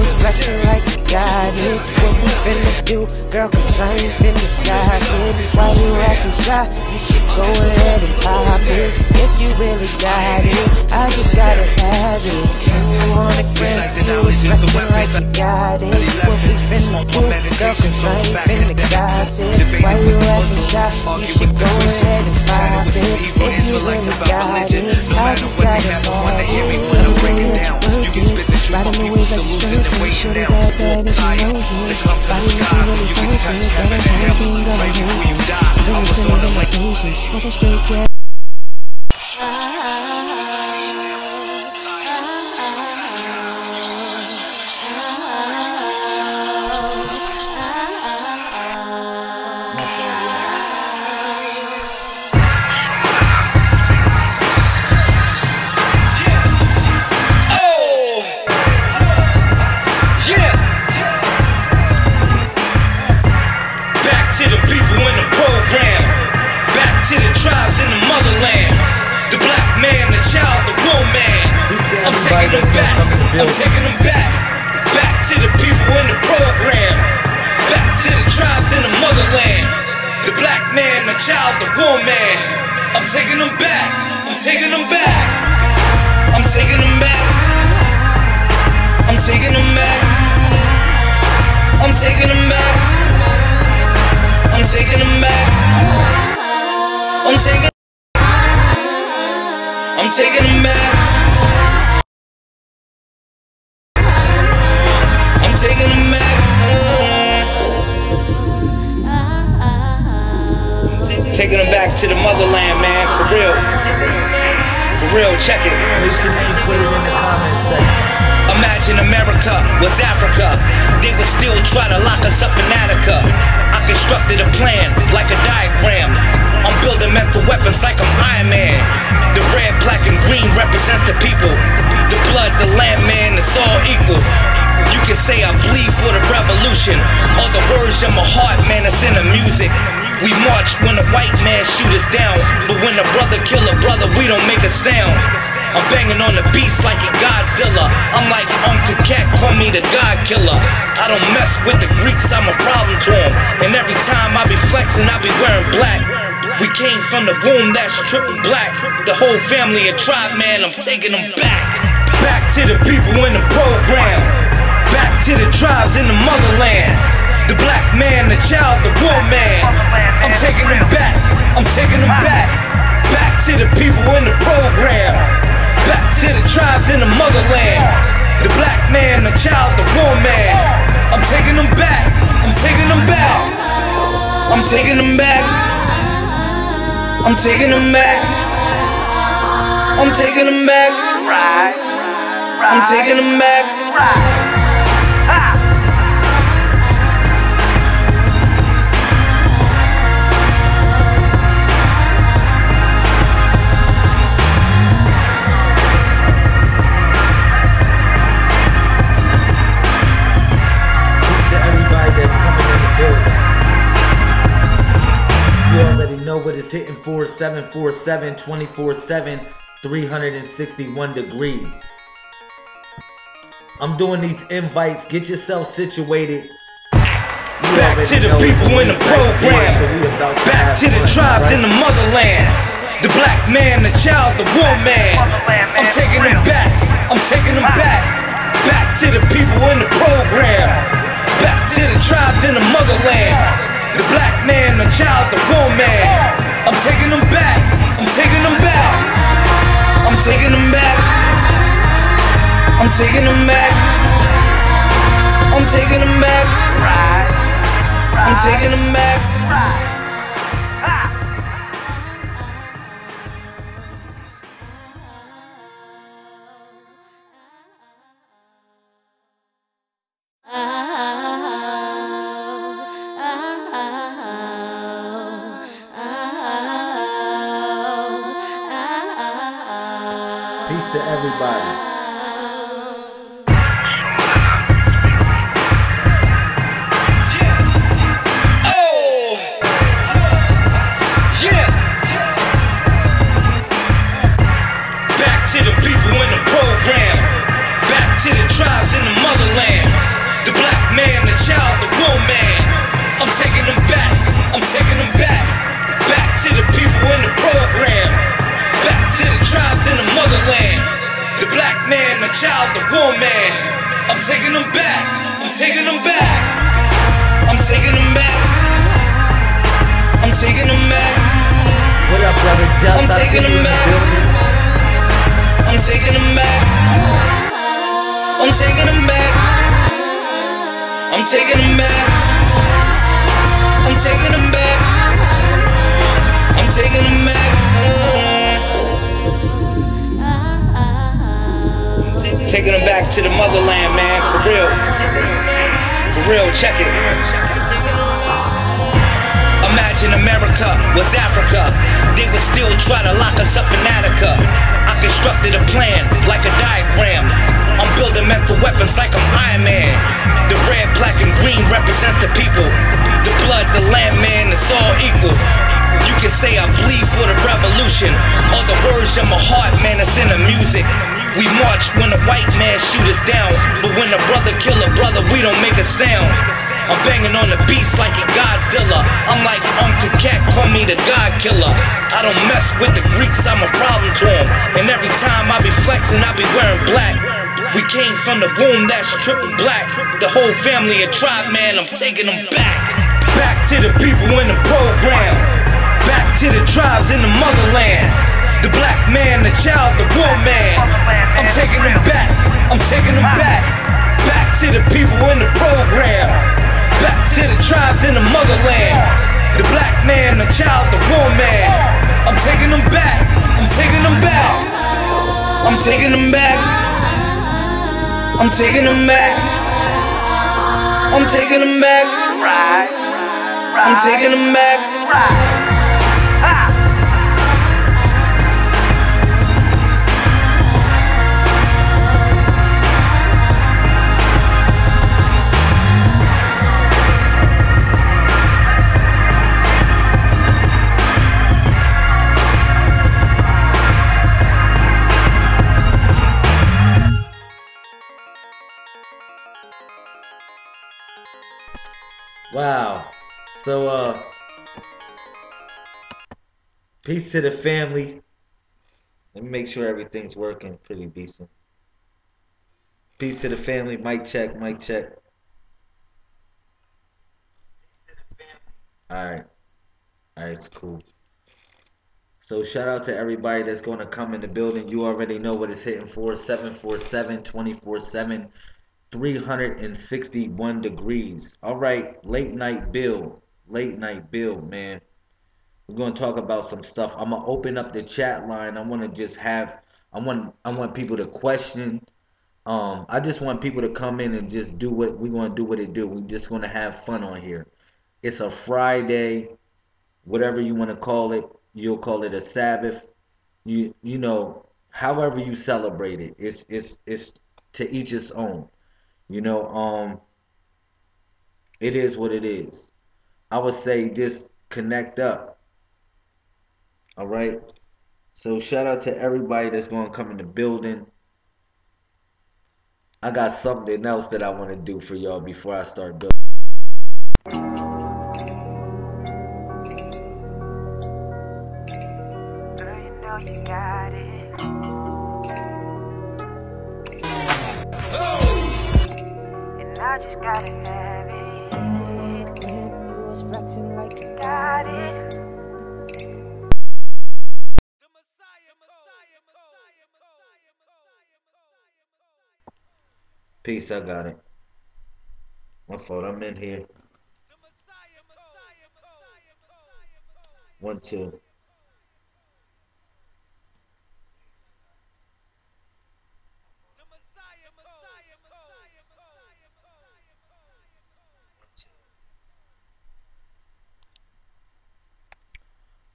always flexing like you got it. What we finna do, girl, cause I ain't finna gossip. Why you acting shy? You should go ahead and pop it. If you really got it, I just gotta have it. You want it, girl, you always flexing like you got it. What we finna do, girl, cause I ain't finna gossip. Why you acting shy? You should go ahead and pop it. If you really got it, I just gotta have it. Riding the waves like you surfing, shorty bad and she knows it. Body looking really perfect, got a everything going on. Bring it to me with my patience, smoking straight gas. I'm taking them back, back to the people in the program, back to the tribes in the motherland, the black man, the child, the woman. I'm taking them back, I'm taking them back, I'm taking them back, I'm taking them back, I'm taking them back, I'm taking them back, I'm taking them back. Taking them back, taking them back to the motherland, man, for real, check it. Imagine America was Africa, they would still try to lock us up in Attica. I constructed a plan like a diagram, I'm building mental weapons like I'm Iron Man. The red, black, and green represents the people, the blood, the land, man, it's all equal. You can say I bleed for the revolution. All the words in my heart, man, it's in the music. We march when a white man shoot us down, but when a brother kill a brother, we don't make a sound. I'm banging on the beats like a Godzilla. I'm like Uncle Cat, call me the God Killer. I don't mess with the Greeks, I'm a problem to them. And every time I be flexing, I be wearing black. We came from the womb that's triple black. The whole family a tribe, man, I'm taking them back. Back to the people in the program, back to the tribes in the motherland, the black man, the child, the woman. I'm taking them back, I'm taking them back, back to the people in the program, back to the tribes in the motherland, the black man, the child, the woman. I'm taking them back, I'm taking them back, I'm taking them back, I'm taking them back, I'm taking them back, I'm taking them back. You already know what it's hitting for. 747 24/7 361 degrees. I'm doing these invites. Get yourself situated. Back to the people in the program, back to the tribes in the motherland, the black man, the child, the woman. I'm taking them back, I'm taking them back, back to the people in the program, back to the tribes in the motherland, the black man, the child, the woman. I'm taking them back, I'm taking them back, I'm taking them back, I'm taking them back, I'm taking them back, I'm taking them back. Peace to everybody. To the people in the program, back to the tribes in the motherland, child, the woman. I'm taking them back. I'm taking them back. I'm taking them back. I'm taking them back. What up, brother Justin? I'm taking them back. I'm taking them back. I'm taking them back. I'm taking them back. I'm taking them back. I'm taking them back. Taking them back to the motherland, man, for real. For real, check it. Imagine America was Africa. They would still try to lock us up in Attica. I constructed a plan like a diagram. I'm building mental weapons like I'm Iron Man. The red, black, and green represents the people. The blood, the land, man, it's all equal. You can say I bleed for the revolution. All the words in my heart, man, it's in the music. We march when a white man shoot us down, but when a brother kill a brother, we don't make a sound. I'm banging on the beats like a Godzilla. I'm like Uncle Cat, call me the God Killer. I don't mess with the Greeks, I'm a problem to them. And every time I be flexing, I be wearing black. We came from the womb, that's triple black. The whole family a tribe, man, I'm taking them back. Back to the people in the program. Back to the tribes in the motherland. The black man, the child, the woman. I'm taking them back. I'm taking them back. Back to the people in the program. Back to the tribes in the motherland. The black man, the child, the woman. I'm taking them back. I'm taking them back. I'm taking them back. I'm taking them back. I'm taking them back. I'm taking them back. Wow. So, peace to the family. Let me make sure everything's working pretty decent. Peace to the family. Mic check, mic check. Alright. Alright, it's cool. So shout out to everybody that's going to come in the building. You already know what it's hitting for. 747, 24/7. 361 degrees. All right, late night build, man. We're gonna talk about some stuff. I'm gonna open up the chat line. I want to just have, I want people to question. I just want people to come in and just do what we're gonna do. What it do. We're just gonna have fun on here. It's a Friday, whatever you want to call it. You'll call it a Sabbath. You know, however you celebrate it. It's to each its own. You know, it is what it is. I would say just connect up. All right. So shout out to everybody that's going to come in the building. I got something else that I want to do for y'all before I start building. Girl, you know you got it. I just gotta have it. When you was flexing like you got it. Peace, I got it. My fault, I'm in here. 1, 2.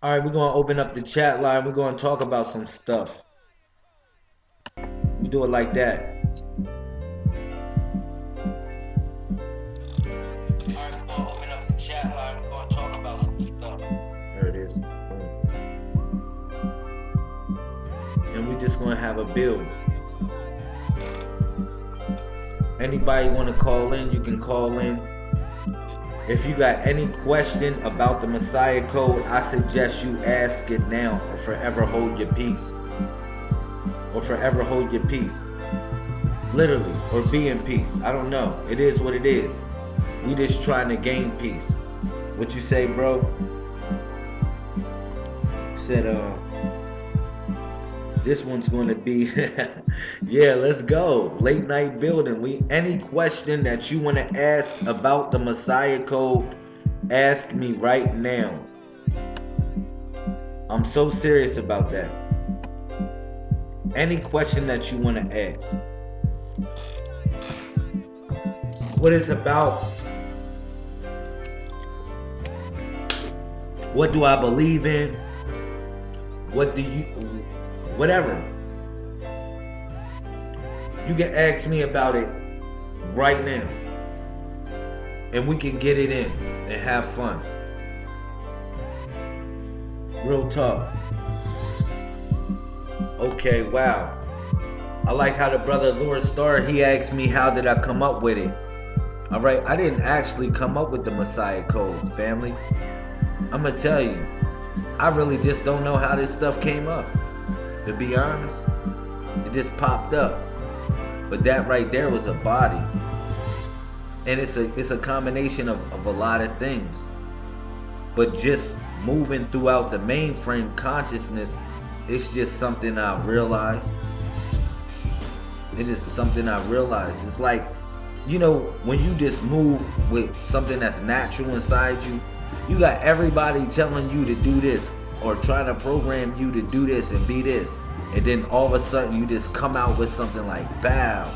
All right, we're going to open up the chat line. We're going to talk about some stuff. We do it like that. All right, we're going to open up the chat line. We're going to talk about some stuff. There it is. And we're just going to have a build. Anybody want to call in, you can call in. If you got any question about the Messiah Code, I suggest you ask it now or forever hold your peace. Or forever hold your peace. literally, or be in peace. I don't know. It is what it is. We just trying to gain peace. What you say, bro? Said, this one's going to be, yeah, let's go. Late night building. Any question that you want to ask about the Messiah Code, ask me right now. I'm so serious about that. Any question that you want to ask. What it's about. What do I believe in? What do you, whatever. You can ask me about it right now. And we can get it in and have fun. Real talk. Okay, wow. I like how the brother Lord Star, he asked me how did I come up with it. Alright, I didn't actually come up with the Messiah Code, family. I'm gonna tell you, I really just don't know how this stuff came up. To be honest, it just popped up. But that right there was a body. And it's a combination of a lot of things. But just moving throughout the mainframe consciousness, it's just something I realized. It's just something I realized. It's like, you know, when you just move with something that's natural inside you, you got everybody telling you to do this or trying to program you to do this and be this. And then all of a sudden you just come out with something like, bow.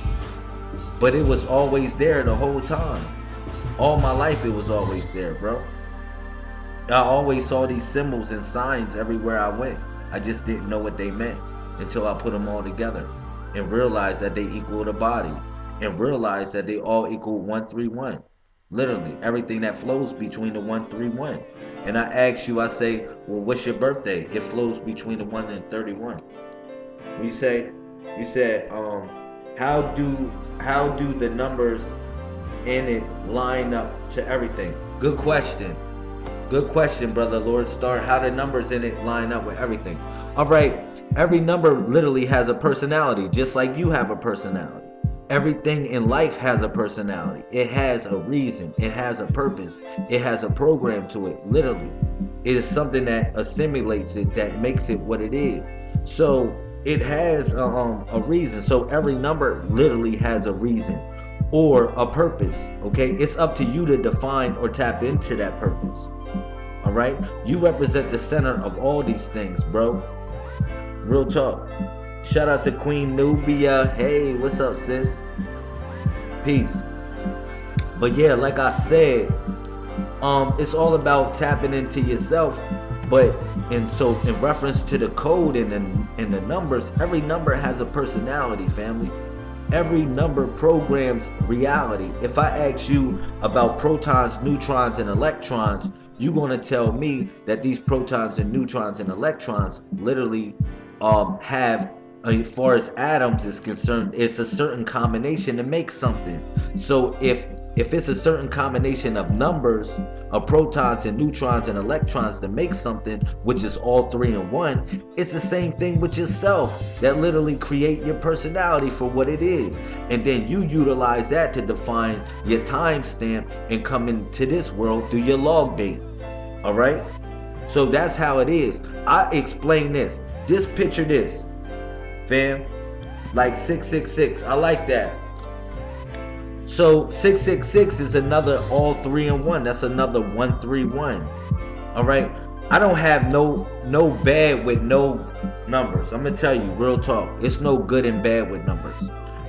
But it was always there the whole time. All my life it was always there, bro. I always saw these symbols and signs everywhere I went. I just didn't know what they meant until I put them all together and realized that they equal the body and realized that they all equal 131. Literally, everything that flows between the 131. And I asked you, I say, well, what's your birthday? It flows between the 1 and 31. You said, how do the numbers in it line up to everything? Good question. Good question, brother Lord Star. How the numbers in it line up with everything? All right, every number literally has a personality, just like you have a personality. Everything in life has a personality. It has a reason. It has a purpose. It has a program to it, literally. It is something that assimilates it, that makes it what it is. So it has a reason. So every number literally has a reason or a purpose, okay? It's up to you to define or tap into that purpose, all right? You represent the center of all these things, bro. Real talk. Shout out to Queen Nubia. Hey, what's up, sis? Peace. But yeah, like I said, it's all about tapping into yourself. But in reference to the code and the numbers, every number has a personality, family. Every number programs reality. If I ask you about protons, neutrons, and electrons, you're gonna tell me that these protons and neutrons and electrons literally have, as far as atoms is concerned, it's a certain combination to make something. So if it's a certain combination of numbers, of protons and neutrons and electrons to make something, which is all 3 in 1, it's the same thing with yourself that literally create your personality for what it is. And then you utilize that to define your timestamp and come into this world through your log date. All right? So that's how it is. I explain this. Just picture this, fam, like 666. I like that. So 666 is another all 3 in 1. That's another 131. All right. I don't have no bad with no numbers. I'm gonna tell you real talk. It's no good and bad with numbers.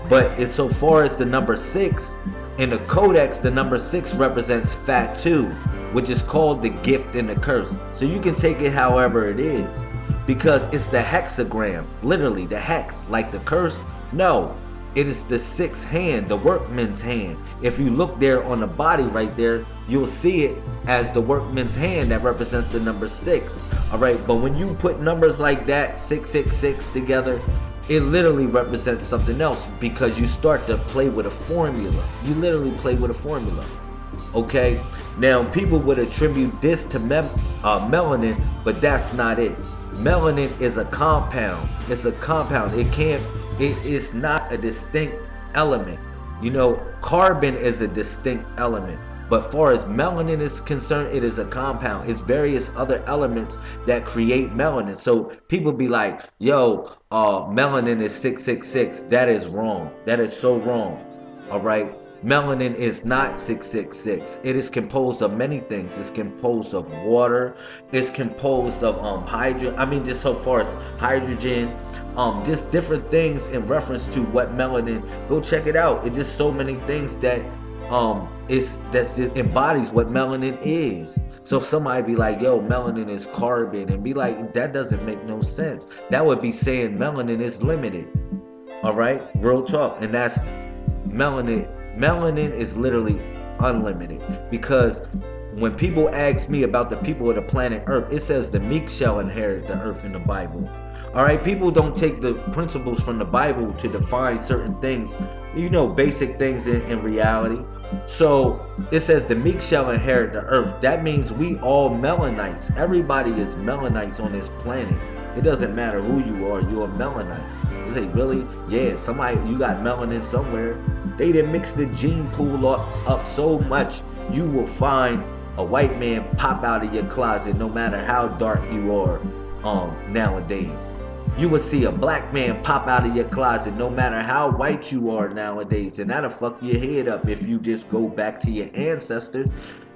But it's so far as the number 6 in the codex, the number 6 represents Fatu, which is called the gift and the curse. So you can take it however it is. Because it's the hexagram, literally the hex, like the curse. No, it is the 6th hand, the workman's hand. If you look there on the body right there, you'll see it as the workman's hand that represents the number 6. All right, but when you put numbers like that, 666 together, it literally represents something else because you start to play with a formula. You literally play with a formula. Okay, now people would attribute this to melanin, but that's not it. Melanin is a compound. It's a compound. It is not a distinct element. You know, carbon is a distinct element. But far as melanin is concerned, it is a compound. It's various other elements that create melanin. So people be like, yo, melanin is 666. That is wrong. That is so wrong. All right. Melanin is not 666. It is composed of many things. It's composed of water. It's composed of just so far as hydrogen, just different things in reference to what melanin. Go check it out. It's just so many things that embodies what melanin is. So if somebody be like, yo, melanin is carbon, and be like, that doesn't make no sense. That would be saying melanin is limited. All right, real talk. And that's melanin. Melanin is literally unlimited, because when people ask me about the people of the planet Earth, it says the meek shall inherit the earth in the Bible. All right, people don't take the principles from the Bible to define certain things, you know, basic things in reality. So it says the meek shall inherit the earth. That means we all melanites. Everybody is melanites on this planet. It doesn't matter who you are, you're a melanite. You say, really? Yeah, somebody, you got melanin somewhere. They didn't mix the gene pool up so much, you will find a white man pop out of your closet no matter how dark you are nowadays. You will see a black man pop out of your closet no matter how white you are nowadays. And that'll fuck your head up if you just go back to your ancestors.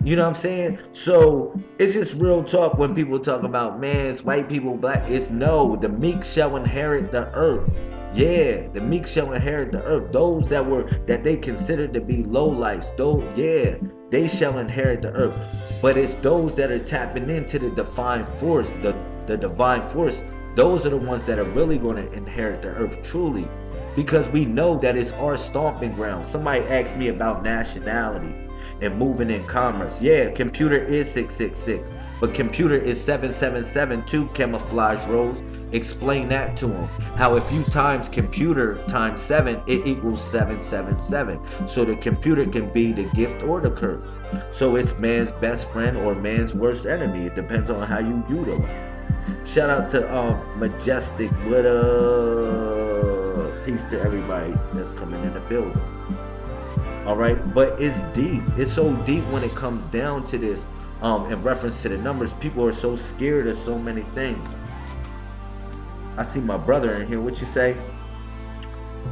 You know what I'm saying? So it's just real talk when people talk about, man, it's white people, black. It's no, the meek shall inherit the earth. Yeah, the meek shall inherit the earth. Those that they considered to be low lives, those, yeah, they shall inherit the earth. But it's those that are tapping into the divine force, the divine force. Those are the ones that are really going to inherit the earth truly, because we know that it's our stomping ground. Somebody asked me about nationality and moving in commerce. Yeah, computer is 666, but computer is 777 too, camouflage rose. Explain that to them. How if you times computer times 7, it equals 777. So the computer can be the gift or the curse. So it's man's best friend or man's worst enemy. It depends on how you utilize. Shout out to Majestic. What up? Peace to everybody that's coming in the building. All right, but it's deep. It's so deep when it comes down to this. In reference to the numbers, people are so scared of so many things. I see my brother in here. What you say?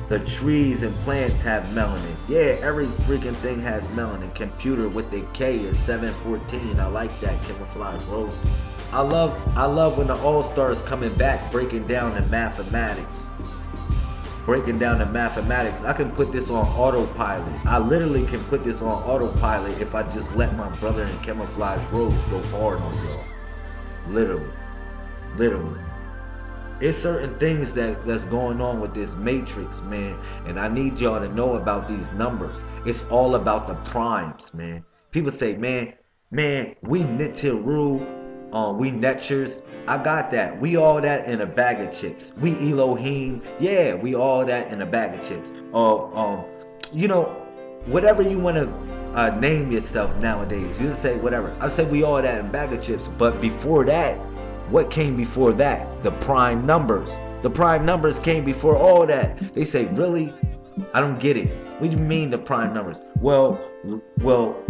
The trees and plants have melanin. Yeah, every freaking thing has melanin. Computer with the K is 714. I like that, camouflage rose. I love when the All-Stars coming back, breaking down the mathematics. Breaking down the mathematics. I can put this on autopilot. I literally can put this on autopilot if I just let my brother in camouflage rose go hard on y'all. Literally. Literally. It's certain things that's going on with this matrix, man. And I need y'all to know about these numbers. It's all about the primes, man. People say, man, we Nitiru. We Netchers. I got that. We all that in a bag of chips. We Elohim. Yeah, we all that in a bag of chips. You know, whatever you want to name yourself nowadays. You just say whatever. I say we all that in a bag of chips. But before that, what came before that? The prime numbers. The prime numbers came before all that. They say, really? I don't get it. What do you mean the prime numbers? Well,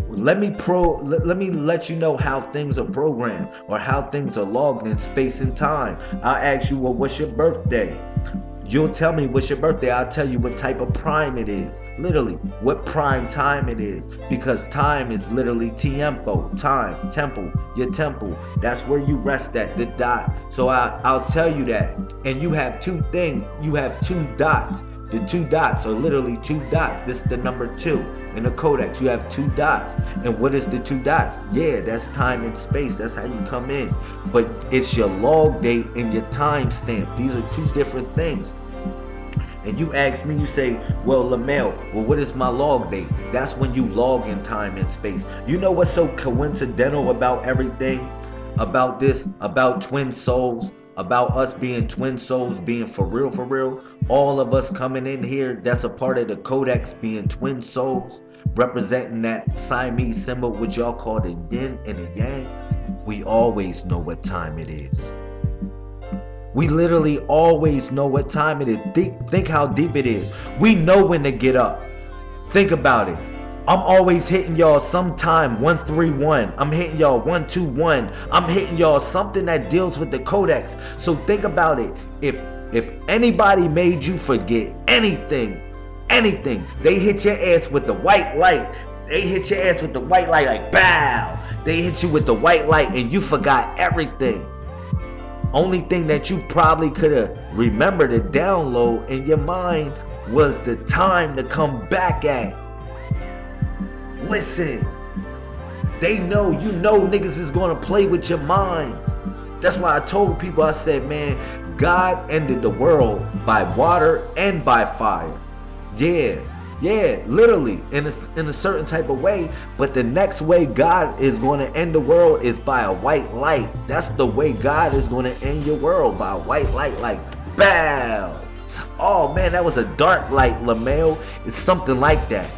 let me let you know how things are programmed or how things are logged in space and time. I'll ask you, well, what's your birthday? You'll tell me what's your birthday. I'll tell you what type of prime it is. Literally, what prime time it is. Because time is literally tiempo, time, temple, your temple. That's where you rest at, the dot. So I'll tell you that. And you have two things. You have two dots. The two dots are literally two dots. This is the number 2 in the codex. You have two dots. And what is the two dots? Yeah, that's time and space. That's how you come in. But it's your log date and your time stamp. These are two different things. And you ask me, you say, well, Lamel, well, what is my log date? That's when you log in time and space. You know what's so coincidental about everything? About this, about twin souls, about us being twin souls, being for real, all of us coming in here, that's a part of the codex, being twin souls, representing that Siamese symbol, which y'all call the yin and the yang. We always know what time it is. We literally always know what time it is. Think how deep it is. We know when to get up. Think about it. I'm always hitting y'all sometime 131. I'm hitting y'all 121. I'm hitting y'all something that deals with the codex. So think about it. If anybody made you forget anything, they hit your ass with the white light. They hit your ass with the white light like bow. They hit you with the white light and you forgot everything. Only thing that you probably could have remembered to download in your mind was the time to come back at. Listen, they know, you know niggas is gonna play with your mind. That's why I told people, I said, man, God ended the world by water and by fire. Yeah, literally in a certain type of way. But the next way God is going to end the world is by a white light. That's the way God is going to end your world, by a white light, like bow. Oh man, that was a dark light, LaMail. It's something like that.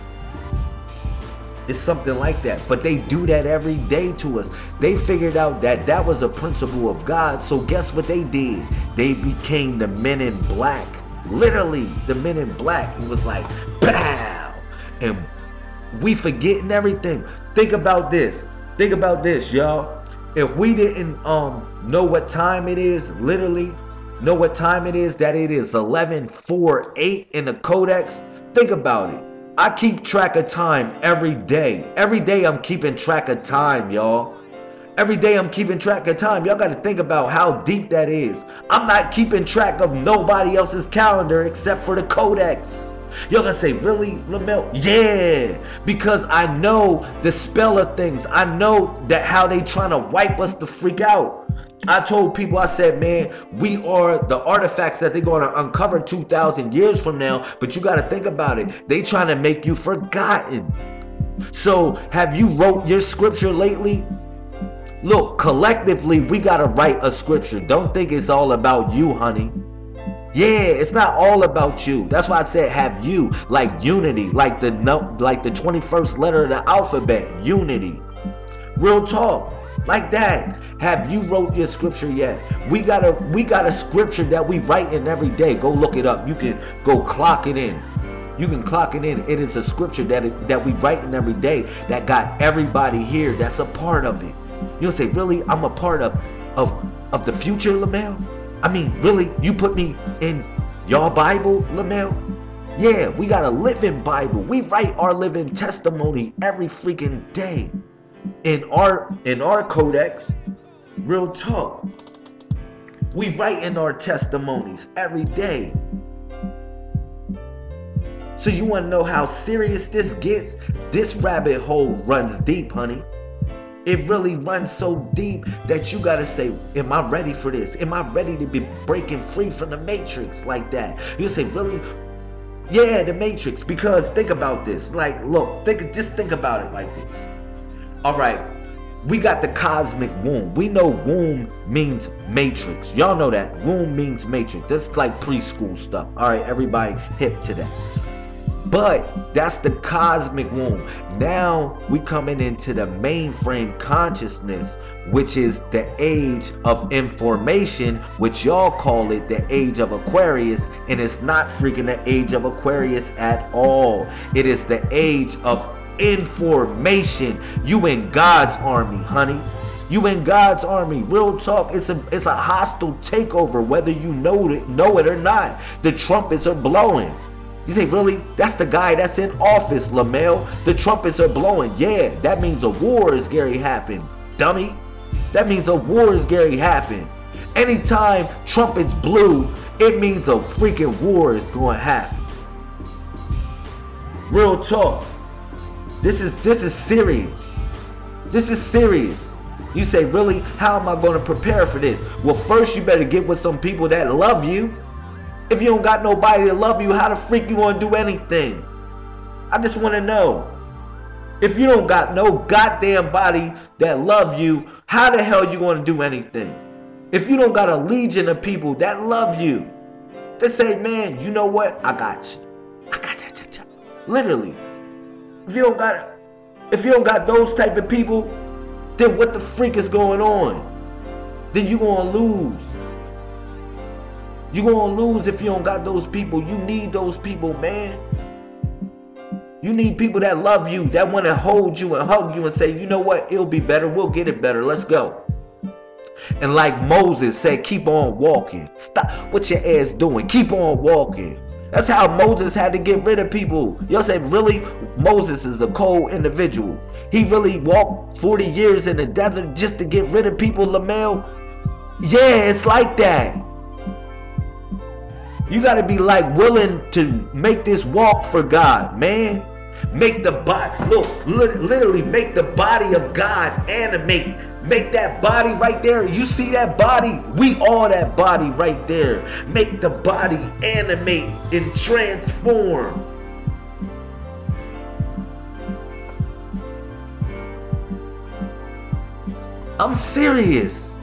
It's something like that. But they do that every day to us. They figured out that that was a principle of God. So guess what they did? They became the men in black. Literally, the men in black. It was like, bow. And we forgetting everything. Think about this. Think about this, y'all. If we didn't know what time it is, literally know what time it is, that it is 11:48 in the codex. Think about it. I keep track of time every day. Every day I'm keeping track of time, y'all. Every day I'm keeping track of time. Y'all got to think about how deep that is. I'm not keeping track of nobody else's calendar except for the codex. Y'all gonna say, really, LaMail? Yeah, because I know the spell of things. I know that how they trying to wipe us the freak out. I told people, I said, man, we are the artifacts that they're going to uncover 2,000 years from now. But you got to think about it. They trying to make you forgotten. So have you wrote your scripture lately? Look, collectively, we got to write a scripture. Don't think it's all about you, honey. Yeah, it's not all about you. That's why I said have you, like unity, like the 21st letter of the alphabet, unity. Real talk, like that. Have you wrote your scripture yet? We got a scripture that we write in every day. Go look it up. You can go clock it in. You can clock it in. It is a scripture that we write in every day that got everybody here that's a part of it. You'll say, really? I'm a part of the future, LaMail? I mean, really? You put me in your Bible, LaMail? Yeah, we got a living Bible. We write our living testimony every freaking day. In our codex, real talk. We write in our testimonies every day. So you want to know how serious this gets? This rabbit hole runs deep, honey. It really runs so deep that you got to say, am I ready for this? Am I ready to be breaking free from the matrix like that? You say, really? Yeah, the matrix. Because think about this. Like, look, just think about it like this. All right, we got the cosmic womb. We know womb means matrix. Y'all know that. Womb means matrix. That's like preschool stuff. All right, everybody hip to that. But that's the cosmic womb. Now we coming into the mainframe consciousness, which is the age of information, which y'all call it the age of Aquarius. And it's not freaking the age of Aquarius at all. It is the age of information. You in God's army, honey. You in God's army. Real talk. It's a hostile takeover, whether you know it or not. The trumpets are blowing. You say, really? That's the guy that's in office, LaMail. The trumpets are blowing. Yeah, that means a war is Gary happen, dummy. That means a war is Gary happen. Anytime trumpets blew, it means a freaking war is going to happen. Real talk. This is serious. This is serious. You say, really? How am I going to prepare for this? Well, first you better get with some people that love you. If you don't got nobody to love you, how the freak you going to do anything? I just want to know. If you don't got no goddamn body that love you, how the hell you going to do anything? If you don't got a legion of people that love you, they say, man, you know what? I got you. I got you. Literally. If you don't got those type of people, then what the freak is going on? Then you gonna lose. You gonna lose if you don't got those people. You need those people, man. You need people that love you, that want to hold you and hug you and say, you know what, it'll be better, we'll get it better, let's go. And like Moses said, keep on walking. Stop what your ass doing, keep on walking. That's how Moses had to get rid of people. Y'all say, really? Moses is a cold individual. He really walked 40 years in the desert just to get rid of people, Lamel? Yeah, it's like that. You got to be like willing to make this walk for God, man. Make the body, look, literally make the body of God animate. Make that body right there. You see that body? We are that body right there. Make the body animate and transform. I'm serious.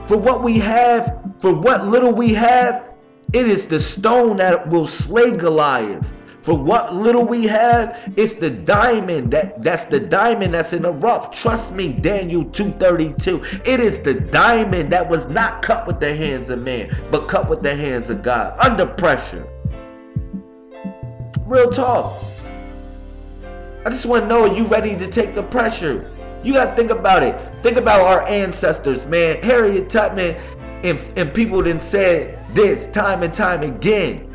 For what we have, for what little we have, it is the stone that will slay Goliath. For what little we have, it's the diamond that's the diamond that's in the rough. Trust me, Daniel 2:32. It is the diamond that was not cut with the hands of man, but cut with the hands of God under pressure. Real talk. I just want to know, are you ready to take the pressure? You got to think about it. Think about our ancestors, man. Harriet Tubman and people done said this time and time again.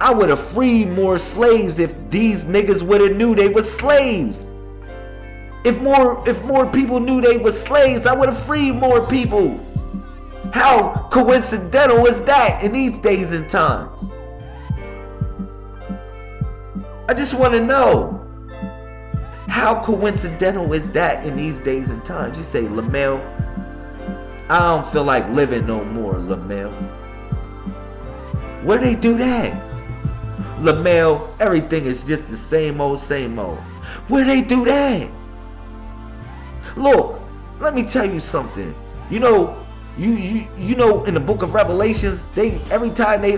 I would have freed more slaves if these niggas would have knew they were slaves. If more people knew they were slaves, I would have freed more people. How coincidental is that in these days and times? I just want to know. How coincidental is that in these days and times? You say, Lamel, I don't feel like living no more, Lamel. Where they do that? Lamel, everything is just the same old, same old. Where they do that? Look, let me tell you something. You know, you know, in the book of Revelations, every time they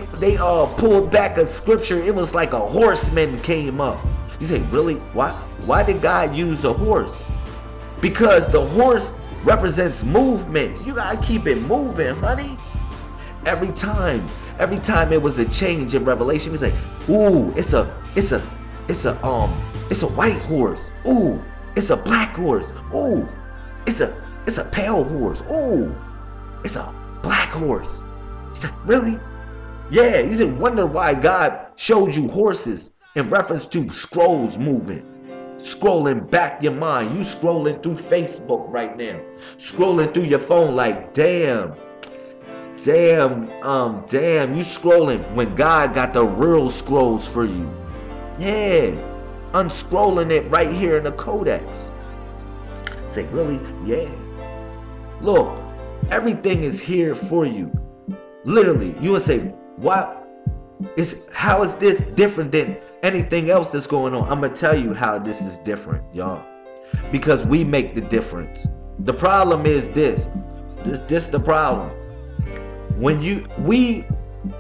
pulled back a scripture, it was like a horseman came up. You say, really? Why did God use a horse? Because the horse represents movement. You gotta keep it moving, honey. Every time it was a change in Revelation, it's like, ooh, it's a white horse. Ooh, it's a black horse. Ooh, it's a pale horse. Ooh, it's a black horse. You say, really? Yeah, you didn't wonder why God showed you horses in reference to scrolls moving. Scrolling back your mind. You scrolling through Facebook right now. Scrolling through your phone like, damn, you scrolling when God got the real scrolls for you. Yeah, unscrolling it right here in the codex. Say, really? Yeah. Look, everything is here for you. Literally, you would say, how is this different than anything else that's going on? I'm gonna tell you how this is different, y'all. Because we make the difference. The problem is this the problem. When we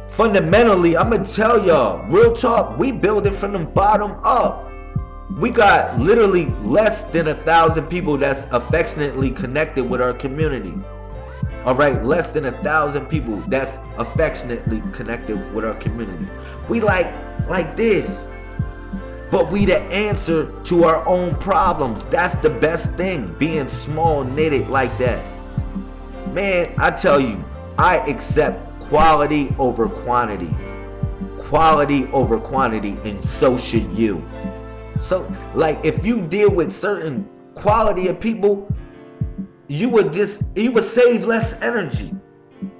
fundamentally, I'm gonna tell y'all, real talk, we build it from the bottom up. We got literally less than 1,000 people that's affectionately connected with our community. All right, less than 1,000 people that's affectionately connected with our community. We like this, but we the answer to our own problems. That's the best thing, being small knitted like that. Man, I tell you, I accept quality over quantity. Quality over quantity, and so should you. So, like, if you deal with certain quality of people, you would save less energy.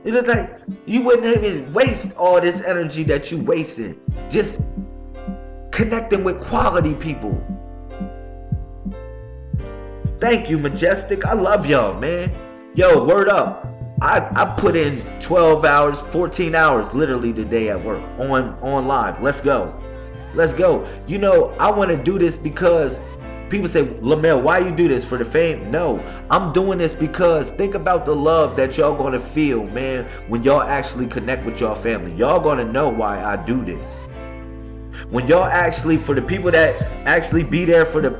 It's like you wouldn't even waste all this energy that you wasting just connecting with quality people. Thank you, Majestic. I love y'all, man. Yo, word up. I put in 12 hours, 14 hours literally today at work on live. Let's go. Let's go. You know, I want to do this because people say, Lamel, why you do this? For the fame? No, I'm doing this because think about the love that y'all gonna feel, man, when y'all actually connect with y'all family. Y'all gonna know why I do this. When y'all actually, for the people that actually be there for the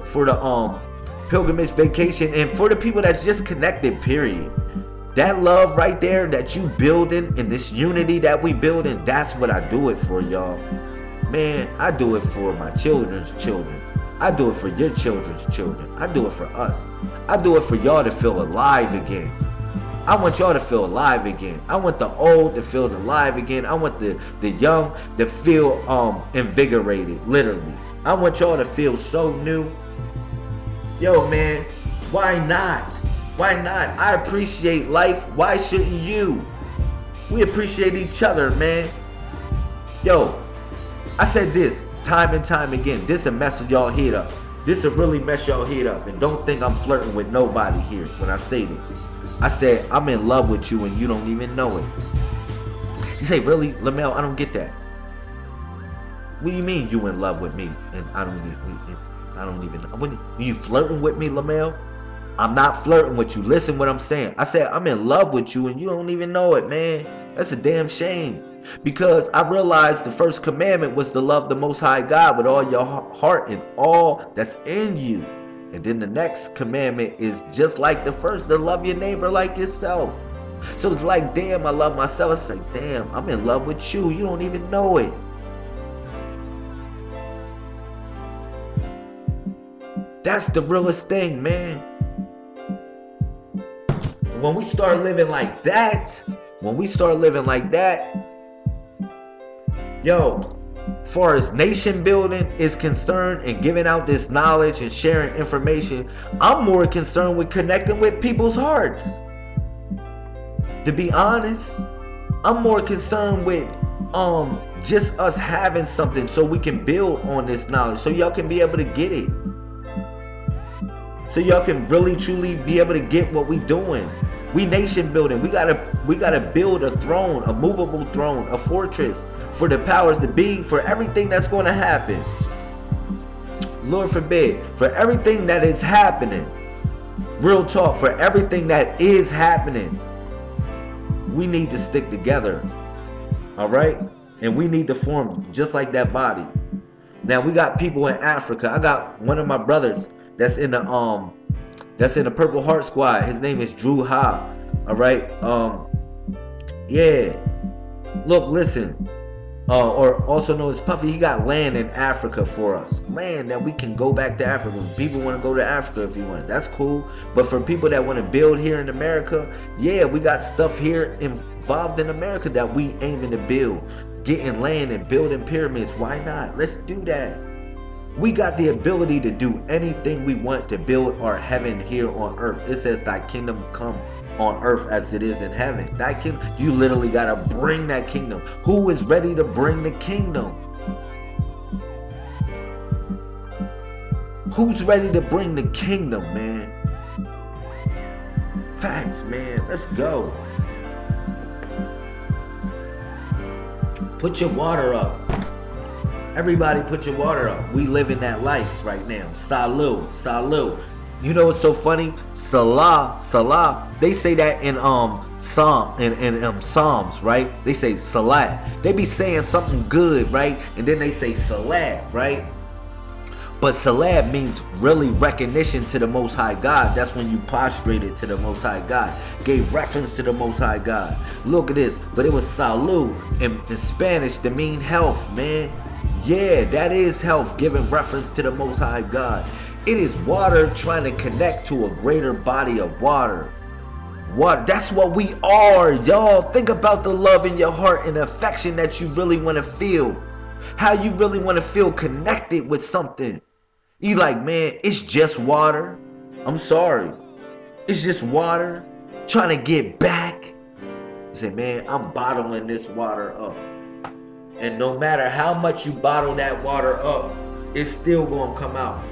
pilgrimage vacation, and for the people that's just connected, period. That love right there that you building and this unity that we building, that's what I do it for, y'all. Man, I do it for my children's children. I do it for your children's children. I do it for us. I do it for y'all to feel alive again. I want y'all to feel alive again. I want the old to feel alive again. I want the young to feel invigorated, literally. I want y'all to feel so new. Yo, man, why not? Why not? I appreciate life. Why shouldn't you? We appreciate each other, man. Yo, I said this time and time again. This will mess y'all head up. This will really mess y'all head up. And don't think I'm flirting with nobody here when I say this. I said, I'm in love with you and you don't even know it. You say, really, Lamel? I don't get that. What do you mean you in love with me and I don't even know? When you flirting with me, Lamel? I'm not flirting with you. Listen what I'm saying. I said, I'm in love with you and you don't even know it, man. That's a damn shame. Because I realized the first commandment was to love the Most High God with all your heart and all that's in you. And then the next commandment is just like the first, to love your neighbor like yourself. So it's like, damn, I love myself. I say, damn, I'm in love with you. You don't even know it. That's the realest thing, man. When we start living like that, yo, far as nation building is concerned and giving out this knowledge and sharing information, I'm more concerned with connecting with people's hearts. To be honest, I'm more concerned with just us having something so we can build on this knowledge, so y'all can be able to get it. So y'all can really truly be able to get what we doing. We nation building. We gotta build a throne, a movable throne, a fortress for the powers to be, for everything that's going to happen. Lord forbid, for everything that is happening. Real talk, for everything that is happening. We need to stick together. All right? And we need to form just like that body. Now we got people in Africa. I got one of my brothers that's in the Purple Heart Squad. His name is Drew Ha. All right. Yeah. Look, listen. Or also known as Puffy. He got land in Africa for us. Land that we can go back to Africa. People want to go to Africa if you want. That's cool. But for people that want to build here in America, yeah, we got stuff here involved in America that we aiming to build. Getting land and building pyramids. Why not? Let's do that. We got the ability to do anything we want to build our heaven here on earth. It says, thy kingdom come on earth as it is in heaven. Thy kingdom, you literally got to bring that kingdom. Who is ready to bring the kingdom? Who's ready to bring the kingdom, man? Facts, man. Let's go. Put your water up. Everybody put your water up. We live in that life right now. Salud, salud. You know what's so funny? Salah, salah. They say that in Psalms, right? They say salat. They be saying something good, right? And then they say salat, right? But salat means really recognition to the Most High God. That's when you prostrated to the Most High God. Gave reference to the Most High God. Look at this. But it was salud in Spanish to mean health, man. Yeah, that is health, giving reference to the Most High God. It is water trying to connect to a greater body of water. Water, that's what we are, y'all. Think about the love in your heart and the affection that you really want to feel. How you really want to feel connected with something. You like, man, it's just water. I'm sorry. It's just water trying to get back. You say, man, I'm bottling this water up. And no matter how much you bottle that water up, it's still going to come out.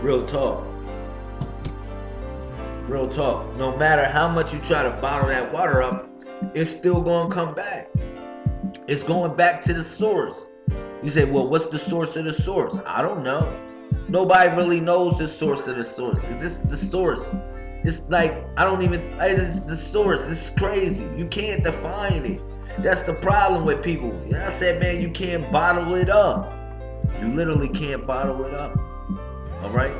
Real talk. Real talk. No matter how much you try to bottle that water up, it's still going to come back. It's going back to the source. You say, well, what's the source of the source? I don't know. Nobody really knows the source of the source. Is this the source? It's like, it's the source. It's crazy. You can't define it. That's the problem with people. I said, man, you can't bottle it up. You literally can't bottle it up. All right?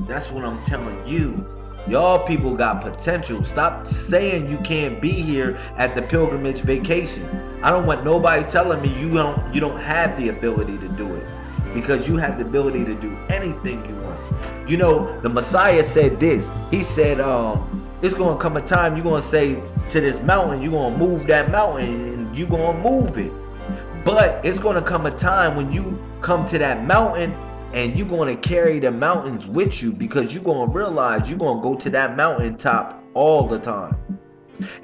That's what I'm telling you. Y'all people got potential. Stop saying you can't be here at the pilgrimage vacation. I don't want nobody telling me you don't have the ability to do it, because you have the ability to do anything you want. You know, the Messiah said this. He said, it's gonna come a time you're gonna say to this mountain, you're gonna move that mountain, and you're gonna move it. But it's gonna come a time when you come to that mountain and you're going to carry the mountains with you, because you're going to realize you're going to go to that mountaintop all the time.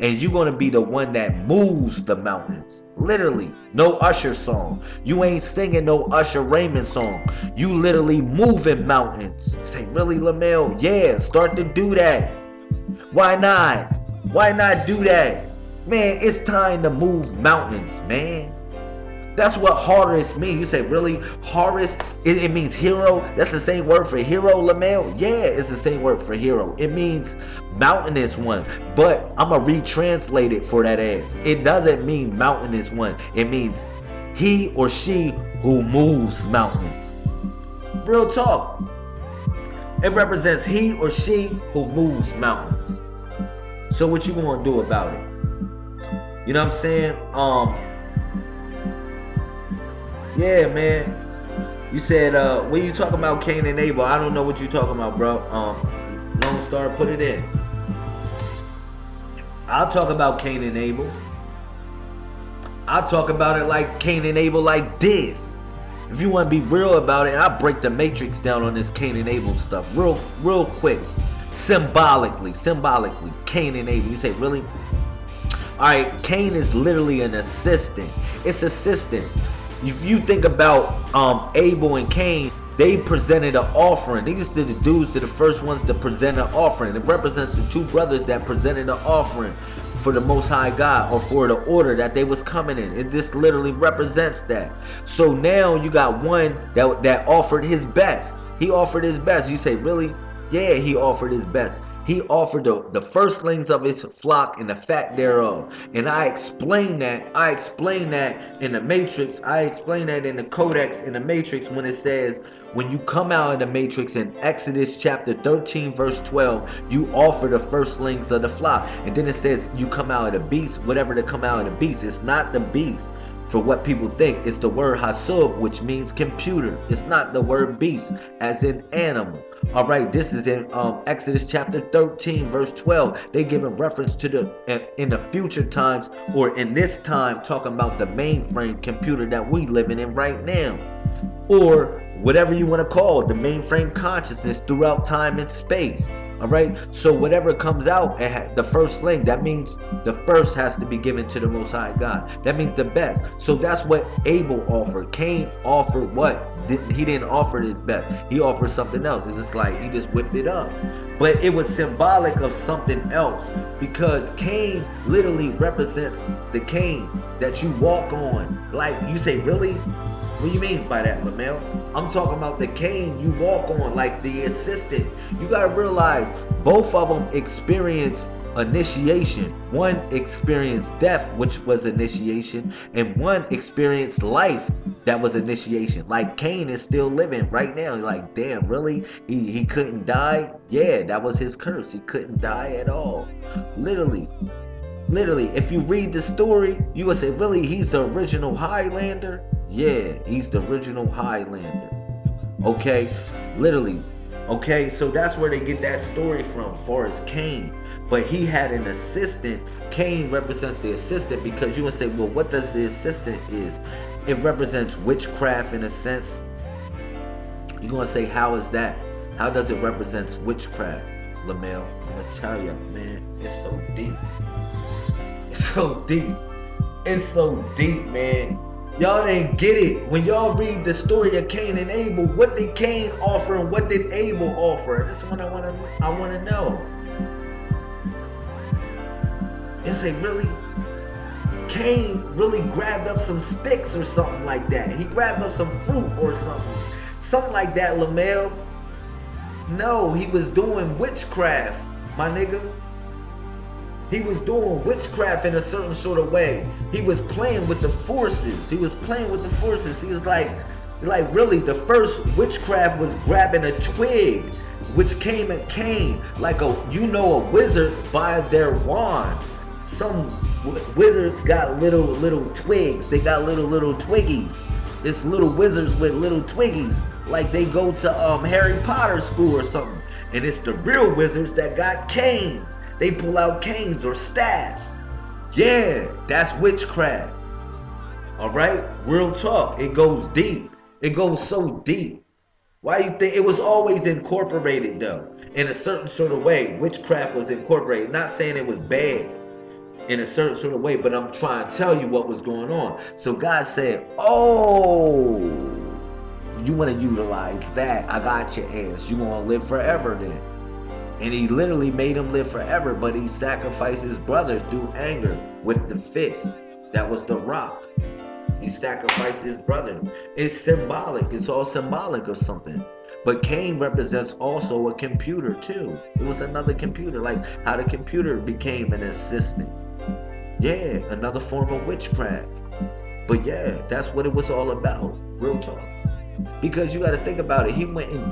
And you're going to be the one that moves the mountains. Literally. No Usher song. You ain't singing no Usher Raymond song. You literally moving mountains. Say, really, LaMel? Yeah, start to do that. Why not? Why not do that? Man, it's time to move mountains, man. That's what Horus means. You say, really? Horus, it means hero? That's the same word for hero, LaMel? Yeah, it's the same word for hero. It means mountainous one. But I'm going to retranslate it for that ass. It doesn't mean mountainous one. It means he or she who moves mountains. Real talk. It represents he or she who moves mountains. So what you going to do about it? You know what I'm saying? Yeah, man. You said, what are you talking about, Cain and Abel? I don't know what you talking about, bro. Lone Star, put it in. I'll talk about Cain and Abel. I'll talk about it like Cain and Abel like this. If you want to be real about it, I'll break the matrix down on this Cain and Abel stuff real quick. Symbolically, Cain and Abel. You say, really? Alright, Cain is literally an assistant. It's assistant. If you think about Abel and Cain, they presented an offering. These are the dudes that are the first ones to present an offering. It represents the two brothers that presented an offering for the Most High God, or for the order that they was coming in. It just literally represents that. So now you got one that offered his best. He offered his best. You say, really? Yeah, he offered his best. He offered the firstlings of his flock and the fat thereof. And I explain that. I explain that in the Matrix. I explain that in the Codex in the Matrix, when it says, when you come out of the Matrix in Exodus chapter 13 verse 12, you offer the firstlings of the flock. And then it says you come out of the beast, whatever to come out of the beast. It's not the beast. For what people think, it's the word Hasud, which means computer. It's not the word beast, as in animal. All right, this is in Exodus chapter 13, verse 12. They giving reference to in the future times, or in this time, talking about the mainframe computer that we living in right now, or whatever you want to call it, the mainframe consciousness throughout time and space. All right, so whatever comes out, the first link, that means the first has to be given to the Most High God. That means the best. So that's what Abel offered. Cain offered what? He didn't offer his best. He offered something else. It's just like he just whipped it up. But it was symbolic of something else, because Cain literally represents the Cain that you walk on. Like, you say, really? What do you mean by that, LaMel? I'm talking about the Cain you walk on, like the assistant. You gotta realize both of them experienced initiation. One experienced death, which was initiation, and one experienced life, that was initiation. Like Cain is still living right now. You're like, damn, really? He couldn't die? Yeah, that was his curse. He couldn't die at all. Literally, if you read the story, you would say, really, he's the original Highlander? Yeah, he's the original Highlander. Okay, literally. Okay, so that's where they get that story from, far as Cain. But he had an assistant. Cain represents the assistant, because you would say, well, what does the assistant is? It represents witchcraft in a sense. You're going to say, how is that? How does it represent witchcraft, LaMel? I'm going to tell you, man, it's so deep. It's so deep. It's so deep, man. Y'all didn't get it. When y'all read the story of Cain and Abel, what did Cain offer and what did Abel offer? This is what I want to know. And say, really? Cain really grabbed up some sticks or something like that. He grabbed up some fruit or something. Something like that, LaMel. No, he was doing witchcraft, my nigga. He was doing witchcraft in a certain sort of way. He was playing with the forces. He was playing with the forces. He was like really, the first witchcraft was grabbing a twig. which came and came like a wizard by their wand. Some wizards got little twigs. They got little twiggies. It's little wizards with little twiggies, like they go to Harry Potter school or something. And it's the real wizards that got canes. They pull out canes or staffs. Yeah, that's witchcraft. All right, real talk. It goes deep. It goes so deep. Why do you think it was always incorporated though? In a certain sort of way, witchcraft was incorporated. Not saying it was bad in a certain sort of way, but I'm trying to tell you what was going on. So God said, oh, you want to utilize that? I got your ass. You gonna live forever then. And he literally made him live forever, but he sacrificed his brother through anger with the fist. That was the rock. He sacrificed his brother. It's symbolic. It's all symbolic of something. But Cain represents also a computer too. It was another computer, like how the computer became an assistant. Yeah, another form of witchcraft. But yeah, that's what it was all about. Real talk. Because you got to think about it. He went and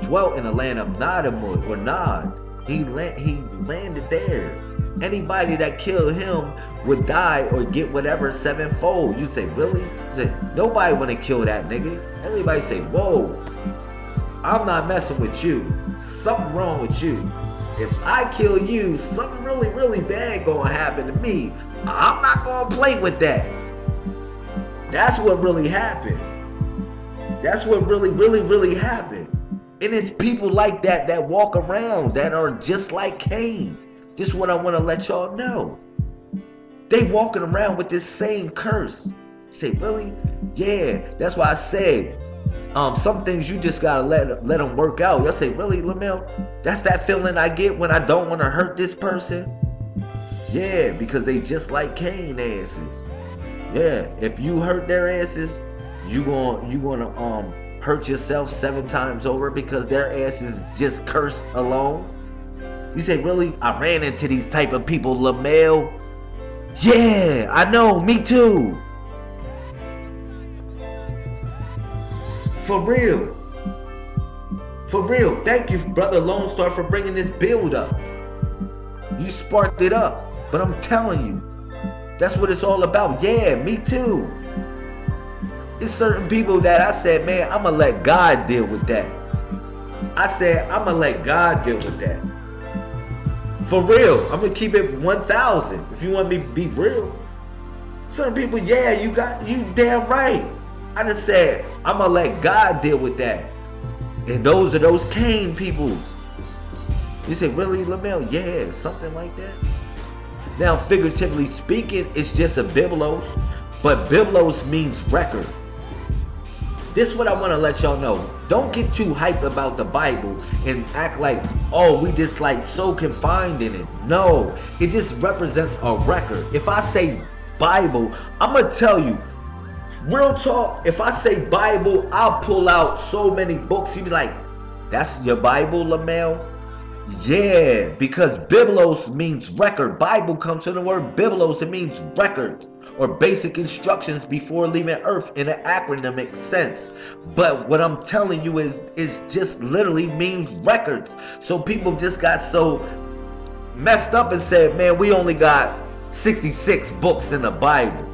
dwelt in the land of Nodamud or Nod. He landed there. Anybody that killed him would die or get whatever sevenfold. You say, really? You say, nobody want to kill that nigga. Everybody say, whoa, I'm not messing with you. Something wrong with you. If I kill you, something really, really bad gonna happen to me. I'm not gonna play with that. That's what really happened. That's what really, really, really happened. And it's people like that that walk around that are just like Cain. This is what I want to let y'all know. They walking around with this same curse. Say, really? Yeah, that's why I said, some things you just gotta let them work out. Y'all say, really, Lamel? That's that feeling I get when I don't want to hurt this person? Yeah, because they just like Cain asses. Yeah, if you hurt their asses, you gonna hurt yourself 7 times over because their asses just cursed alone. You say, really? I ran into these type of people, Lamel. Yeah, I know, me too. For real. For real. Thank you, Brother Lone Star, for bringing this build up. You sparked it up. But I'm telling you, that's what it's all about. Yeah, me too. It's certain people that I said, man, I'm going to let God deal with that. I said, I'm going to let God deal with that. For real. I'm going to keep it 1,000 if you want me to be real. Certain people, yeah, you damn right. I just said, I'm going to let God deal with that. And those are those Cain peoples. You say, really, Lamel? Yeah, something like that. Now, figuratively speaking, it's just a biblos. But biblos means record. This is what I want to let y'all know. Don't get too hyped about the Bible and act like, oh, we just like so confined in it. No, it just represents a record. If I say Bible, I'm going to tell you, real talk, if I say Bible, I'll pull out so many books. You be like, that's your Bible, Lamel? Yeah, because biblos means record. Bible comes from the word biblos. It means records or basic instructions before leaving earth in an acronymic sense. But what I'm telling you is just literally means records. So people just got so messed up and said, man, we only got 66 books in the Bible.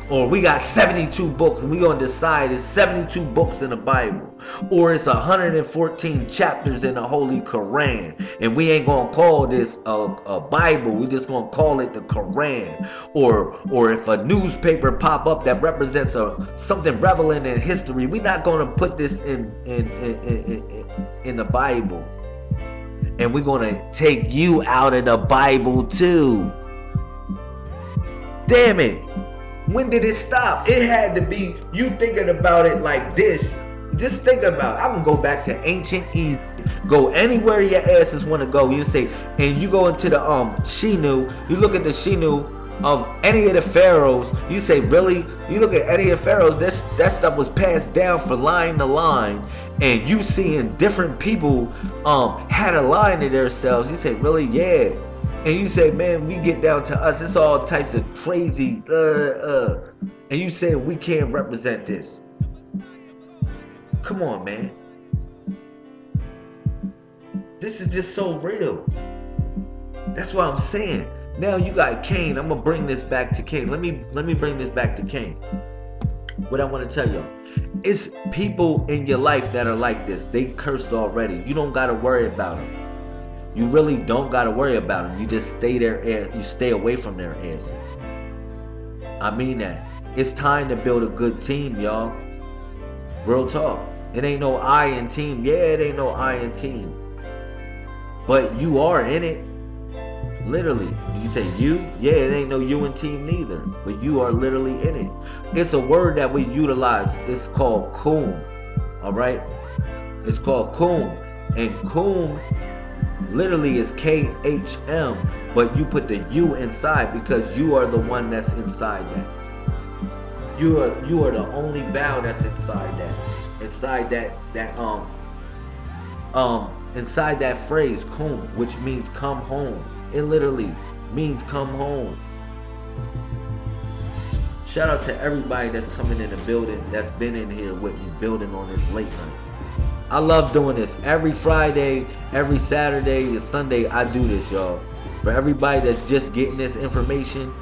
Or we got 72 books and we gonna decide it's 72 books in the Bible. Or it's 114 chapters in the Holy Quran. And we ain't gonna call this a Bible. We just gonna call it the Quran. Or if a newspaper pop up that represents something relevant in history, we not gonna put this in the Bible. And we're gonna take you out of the Bible too. Damn it. When did it stop? It had to be you thinking about it like this. Just think about it. I can go back to ancient Egypt. Go anywhere your asses want to go. You say, and you go into the Shinu. You look at the Shinu of any of the pharaohs. You say, really? You look at any of the pharaohs. That stuff was passed down for line to line. And you seeing different people had a line to themselves. You say, really? Yeah. And you say, man, we get down to us, it's all types of crazy, and you say we can't represent this. Come on, man. This is just so real. That's what I'm saying. Now you got Cain. I'm gonna bring this back to Cain. Let me bring this back to Cain. What I want to tell y'all, it's people in your life that are like this. They cursed already. You don't gotta worry about them. You really don't gotta worry about them. You just stay there. You stay away from their asses. I mean that. It's time to build a good team, y'all. Real talk. It ain't no I in team. Yeah, it ain't no I in team. But you are in it. Literally. You say you? Yeah, it ain't no you in team neither. But you are literally in it. It's a word that we utilize. It's called kum. Alright? It's called kum. And kum literally is KHM. But you put the you inside because you are the one that's inside that. You are the only vowel that's inside that. Inside inside that phrase, kum, which means come home. It literally means come home. Shout out to everybody that's coming in the building, that's been in here with me, building on this late night. I love doing this. Every Friday, every Saturday, and Sunday, I do this, y'all. For everybody that's just getting this information,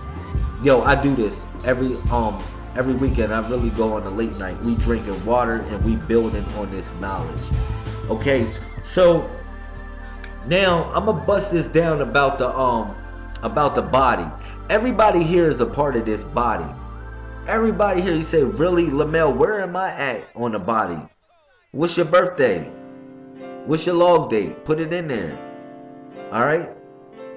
yo, I do this every weekend. I really go on the late night. We drinking water and we building on this knowledge. Okay, so now I'm gonna bust this down about the body. Everybody here is a part of this body. Everybody here, you say, really, Lamel, where am I at on the body? What's your birthday? What's your log date? Put it in there. Alright?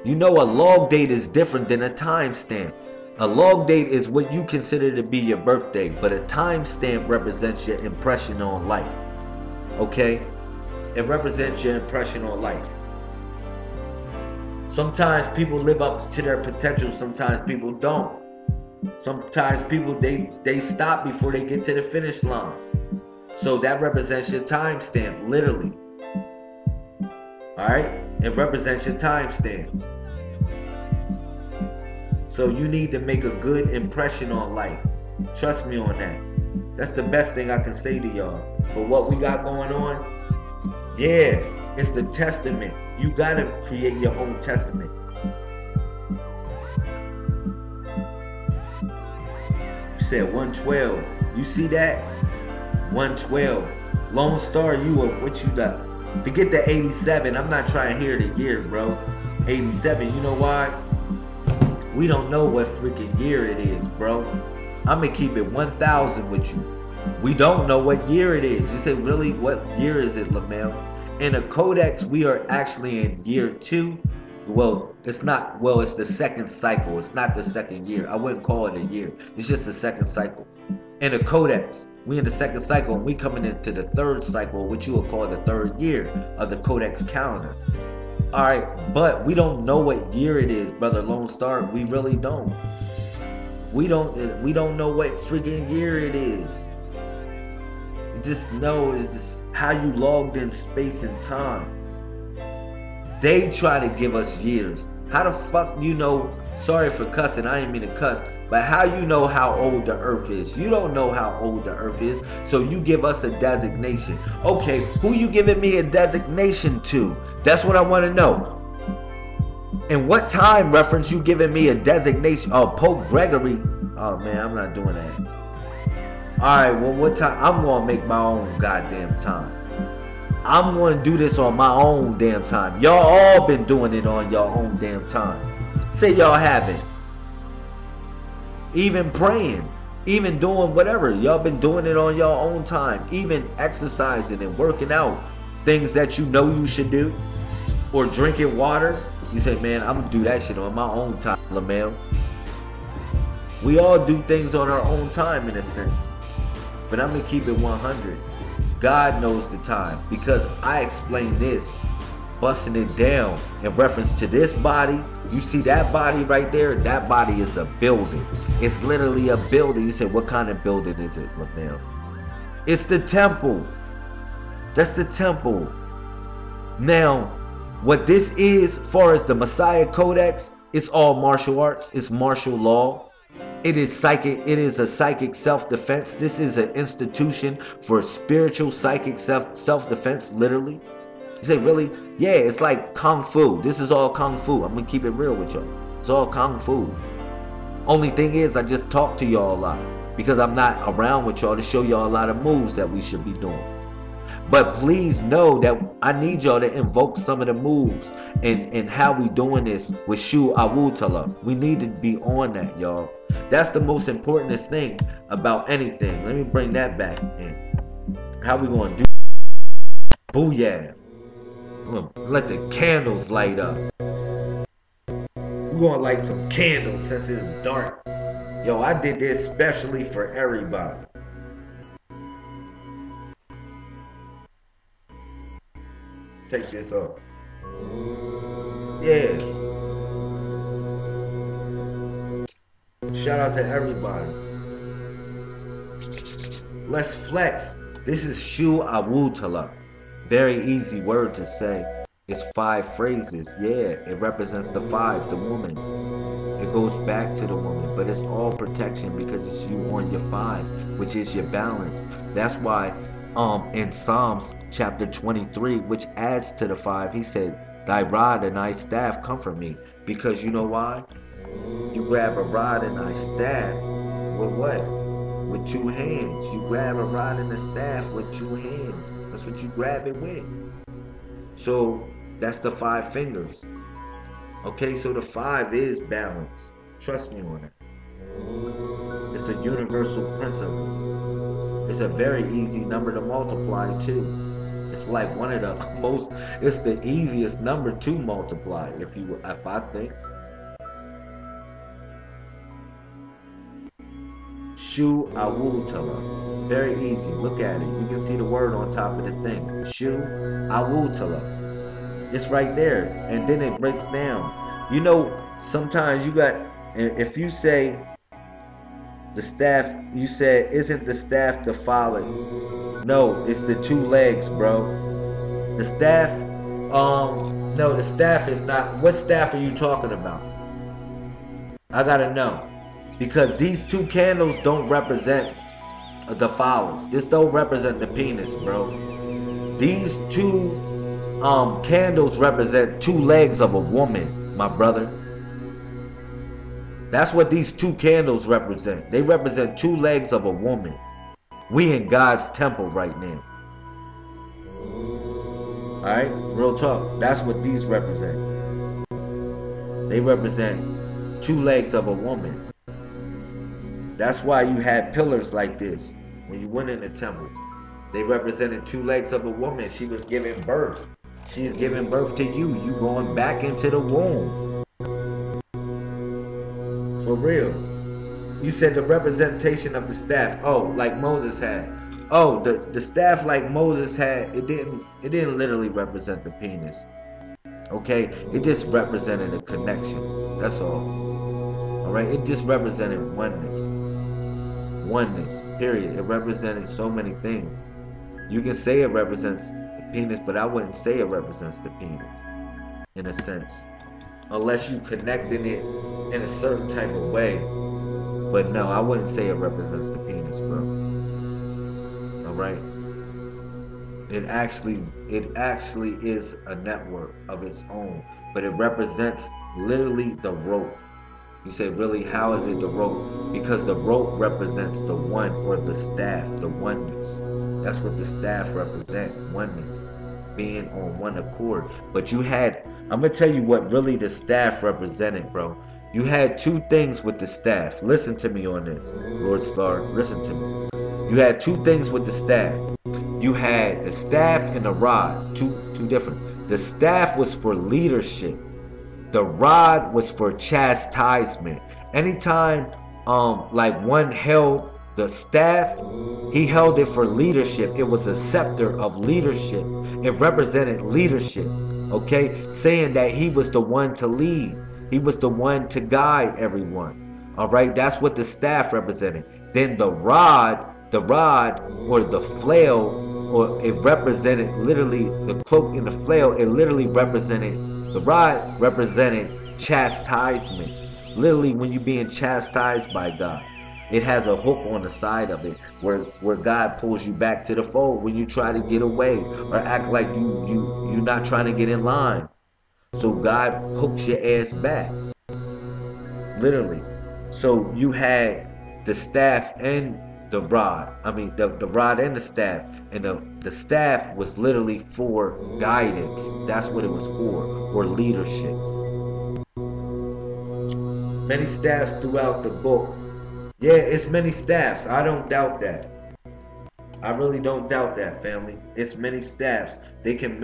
You know a log date is different than a timestamp. A log date is what you consider to be your birthday, but a timestamp represents your impression on life. Okay? It represents your impression on life. Sometimes people live up to their potential, sometimes people don't. Sometimes people, they stop before they get to the finish line. So that represents your timestamp, literally. Alright? It represents your timestamp. So you need to make a good impression on life. Trust me on that. That's the best thing I can say to y'all. But what we got going on, yeah, it's the testament. You gotta create your own testament. You said 112. You see that? 112. Lone Star, you are what you got? Forget the 87. I'm not trying to hear the year, bro. 87. You know why? We don't know what freaking year it is, bro. I'm gonna keep it 1,000 with you. We don't know what year it is. You say, really? What year is it, Lamel? In a codex, we are actually in year 2. Well, it's not. Well, it's the second cycle. It's not the second year. I wouldn't call it a year. It's just the second cycle. In a codex, we in the second cycle, and we coming into the third cycle, which you would call the third year of the codex calendar. All right, but we don't know what year it is, brother Lone Star. We really don't. We don't know what freaking year it is. You just know it's just how you logged in space and time. They try to give us years. How the fuck you know? Sorry for cussing. I didn't mean to cuss. But how you know how old the earth is? You don't know how old the earth is. So you give us a designation. Okay, who you giving me a designation to? That's what I want to know. In what time reference you giving me a designation? Oh, Pope Gregory. Oh man, I'm not doing that. Alright, well what time? I'm going to make my own goddamn time. I'm going to do this on my own damn time. Y'all all been doing it on your own damn time. Say y'all haven't. Even praying, even doing whatever. Y'all been doing it on your own time. Even exercising and working out. Things that you know you should do. Or drinking water. You say, man, I'm going to do that shit on my own time, Lamel. We all do things on our own time in a sense. But I'm going to keep it 100. God knows the time. Because I explained this. Busting it down in reference to this body. You see that body right there? That body is a building. It's literally a building. You say, what kind of building is it, Lamel? It's the temple. That's the temple. Now, what this is, as far as the Messiah Codex, it's all martial arts. It's martial law. It is psychic. It is a psychic self-defense. This is an institution for spiritual psychic self-defense, literally. You say, really? Yeah, it's like Kung Fu. This is all Kung Fu. I'm going to keep it real with y'all. It's all Kung Fu. Only thing is, I just talk to y'all a lot because I'm not around with y'all to show y'all a lot of moves that we should be doing. But please know that I need y'all to invoke some of the moves and how we doing this with Shu Awutala. We need to be on that, y'all. That's the most important thing about anything. Let me bring that back in. How we going to do? Booyah. I'm going to let the candles light up. We're going to light some candles since it's dark. Yo, I did this specially for everybody. Take this off. Yeah. Shout out to everybody. Let's flex. This is Shu Awutala. Very easy word to say. It's 5 phrases. Yeah, it represents the 5, the woman. It goes back to the woman, but it's all protection because it's you on your 5, which is your balance. That's why in Psalms chapter 23, which adds to the 5, he said, thy rod and thy staff comfort me. Because you know why? You grab a rod and thy staff with what? With 2 hands. You grab a rod and a staff with 2 hands. That's what you grab it with. So that's the 5 fingers. Okay, so the 5 is balance. Trust me on it. It's a universal principle. It's a very easy number to multiply too. It's like one of the most, it's the easiest number to multiply if I think. Shu Awutala. Very easy. Look at it. You can see the word on top of the thing. Shu Awutala. It's right there. And then it breaks down. You know, sometimes you got, if you say the staff, you said, isn't the staff the phallic? No, it's the 2 legs, bro. The staff, no, the staff is not. What staff are you talking about? I gotta know. Because these 2 candles don't represent the phallus. This don't represent the penis, bro. These 2 candles represent 2 legs of a woman, my brother. That's what these 2 candles represent. They represent 2 legs of a woman. We in God's temple right now. Alright? Real talk. That's what these represent. They represent 2 legs of a woman. That's why you had pillars like this when you went in the temple. They represented 2 legs of a woman. She was giving birth. She's giving birth to you. You going back into the womb. For real. You said the representation of the staff. Oh, like Moses had. Oh, the staff like Moses had, it didn't literally represent the penis. Okay? It just represented a connection. That's all. Alright? It just represented oneness. Oneness. Period. It represented so many things. You can say it represents the penis, but I wouldn't say it represents the penis. In a sense. Unless you connected it in a certain type of way. But no, I wouldn't say it represents the penis, bro. Alright? It actually is a network of its own. But it represents literally the rope. You say, really, how is it the rope? Because the rope represents the one, or the staff, the oneness. That's what the staff represents, oneness. Being on one accord. But you had, I'm going to tell you what really the staff represented, bro. You had 2 things with the staff. Listen to me on this, Lord Star. Listen to me. You had 2 things with the staff. You had the staff and the rod. Two different. The staff was for leadership. The rod was for chastisement. Anytime like one held the staff, he held it for leadership. It was a scepter of leadership. It represented leadership. Okay? Saying that he was the one to lead. He was the one to guide everyone. Alright? That's what the staff represented. Then the rod or the flail, or it represented literally the cloak and the flail. It literally represented, the rod represented chastisement. literally when you're being chastised by God. It has a hook on the side of it where God pulls you back to the fold when you try to get away or act like you're not trying to get in line. So God hooks your ass back. Literally. So you had the staff and the rod. I mean the rod and the staff. And the staff was literally for guidance. That's what it was for. Or leadership. Many staffs throughout the book. Yeah, it's many staffs. I don't doubt that. I really don't doubt that, family. It's many staffs. They can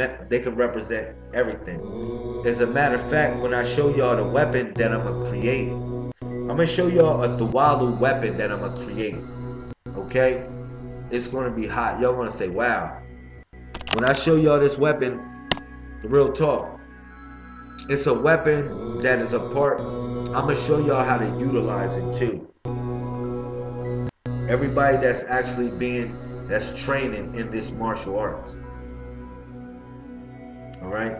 represent everything. As a matter of fact, when I show y'all the weapon that I'm gonna create, I'm gonna show y'all a Thuwalu weapon that I'm gonna create. Okay? It's gonna be hot. Y'all gonna say, wow. When I show y'all this weapon, the real talk, it's a weapon that is a part. I'm gonna show y'all how to utilize it too. Everybody that's actually that's training in this martial arts. Alright?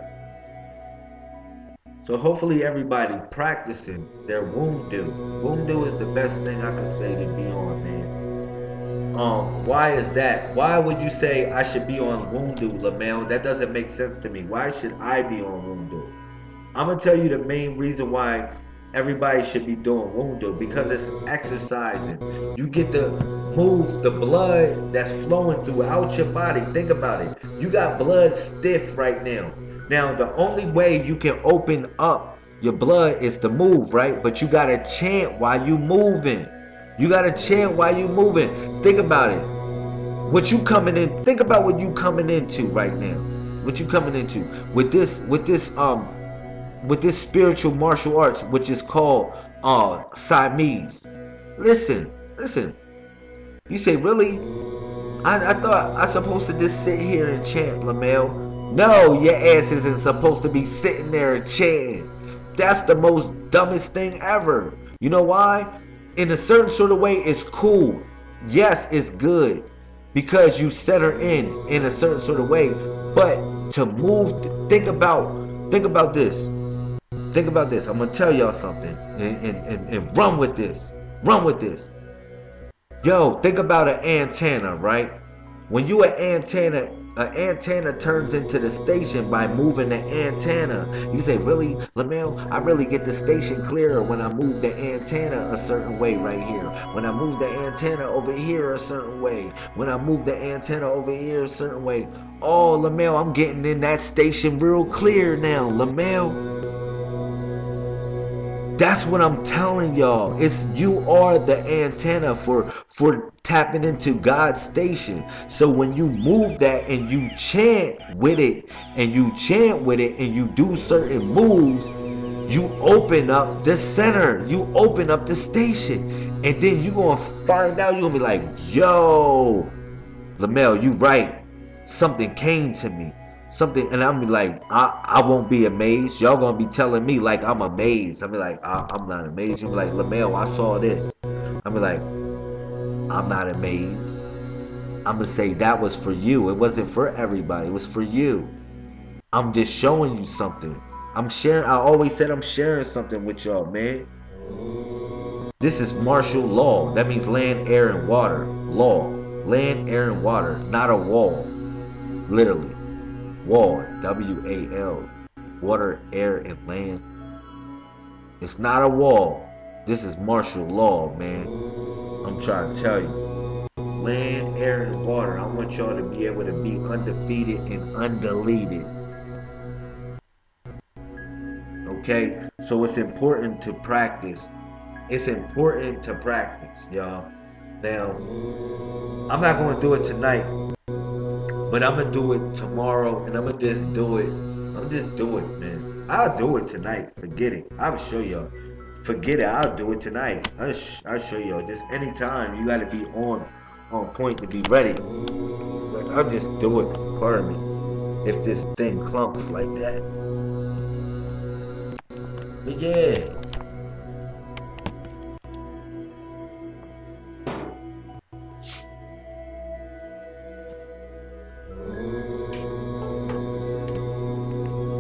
So hopefully everybody practicing their Wundu. Wundu is the best thing I could say to be on, man. Why is that? Why would you say I should be on Wundu, Lamel? That doesn't make sense to me. Why should I be on Wundu? I'm gonna tell you the main reason why everybody should be doing Wundu, because it's exercising. You get to move the blood that's flowing throughout your body. Think about it. You got blood stiff right now. Now, the only way you can open up your blood is to move, right? But you gotta chant while you moving. You gotta chant while you moving. Think about it. What you coming in? Think about what you coming into right now. What you coming into with this spiritual martial arts, which is called Siamese. Listen. You say, really? I thought I supposed to just sit here and chant, Lamel. No, your ass isn't supposed to be sitting there and chanting. That's the most dumbest thing ever. You know why? In a certain sort of way, it's cool. Yes, it's good because you set her in a certain sort of way. But to move, think about this. Think about this. I'm gonna tell y'all something and run with this. Run with this. Yo, think about an antenna, right? When you an antenna turns into the station by moving the antenna. You say, really, Lamel? I really get the station clearer when I move the antenna a certain way right here. When I move the antenna over here a certain way. When I move the antenna over here a certain way. Oh, Lamel, I'm getting in that station real clear now, Lamel. That's what I'm telling y'all. It's you are the antenna for tapping into God's station. So when you move that and you chant with it and you do certain moves, you open up the center. You open up the station. And then you're going to find out, you're going to be like, yo, Lamel, you right. Something came to me. Something, and I'm like, I won't be amazed. Y'all gonna be telling me like I'm amazed. I'm like, I'm not amazed. You'll be like, Lamel, I saw this. I'm like, I'm not amazed. I'm gonna say that was for you. It wasn't for everybody. It was for you. I'm just showing you something. I'm sharing. I always said I'm sharing something with y'all, man. This is martial law. That means land, air, and water. Law. Land, air, and water. Not a wall. Literally. Wall, W-A-L, water, air, and land. It's not a wall. This is martial law, man. I'm trying to tell you. Land, air, and water. I want y'all to be able to be undefeated and undeleted. Okay? So it's important to practice. It's important to practice, y'all. Now, I'm not going to do it tonight. But I'm going to do it tomorrow, and I'm going to just do it. I'm just do it, man. I'll do it tonight. Forget it. I'll show y'all. Forget it. I'll do it tonight. I'll show y'all. Just anytime, you got to be on point to be ready. Like, I'll just do it. Pardon me. If this thing clumps like that. But yeah.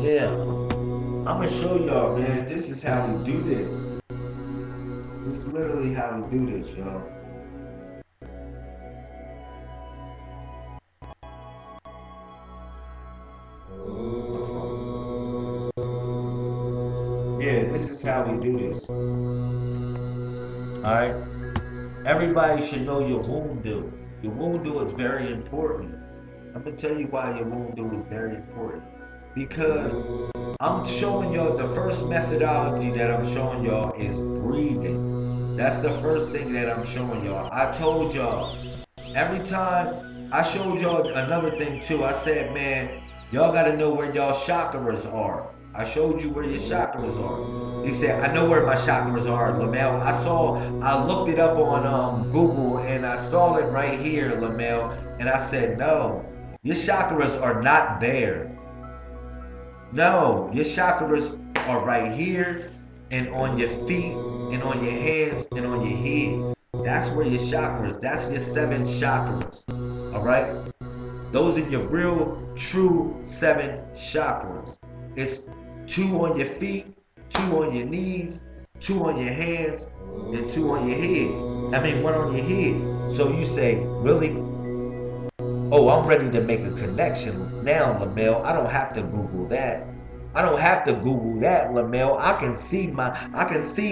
Yeah, I'm gonna show y'all, man. This is how we do this. This is literally how we do this, y'all. Yeah, this is how we do this. Alright? Everybody should know your wundu. Your wundu is very important. I'm gonna tell you why your wundu is very important. Because I'm showing y'all the first methodology that I'm showing y'all is breathing. That's the first thing that I'm showing y'all. I told y'all every time I showed y'all another thing too. I said, man, y'all gotta know where y'all chakras are. I showed you where your chakras are. He said, I know where my chakras are, Lamel. I looked it up on Google and I saw it right here, Lamel. And I said, no, your chakras are not there. No, your chakras are right here and on your feet and on your hands and on your head. That's where your chakras, that's your 7 chakras. All right? Those are your real, true 7 chakras. It's 2 on your feet, 2 on your knees, 2 on your hands, and 2 on your head. I mean, 1 on your head. So you say, really? Oh, I'm ready to make a connection now, Lamel. I don't have to Google that. I don't have to Google that, Lamel. I can see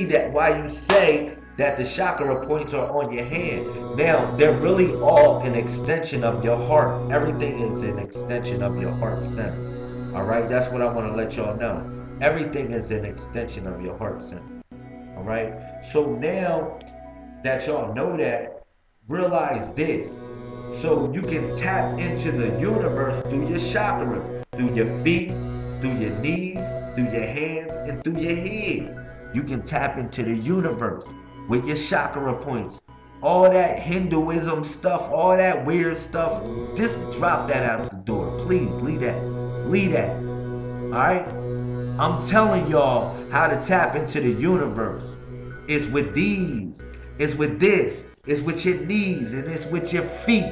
that why you say that the chakra points are on your hand. Now, they're really all an extension of your heart. Everything is an extension of your heart center. All right, that's what I want to let y'all know. Everything is an extension of your heart center. All right, so now that y'all know that, realize this. So you can tap into the universe through your chakras, through your feet, through your knees, through your hands, and through your head. You can tap into the universe with your chakra points. All that Hinduism stuff, all that weird stuff, just drop that out the door. Please, leave that. Leave that. Alright? I'm telling y'all how to tap into the universe. It's with these. It's with this. It's with your knees and it's with your feet.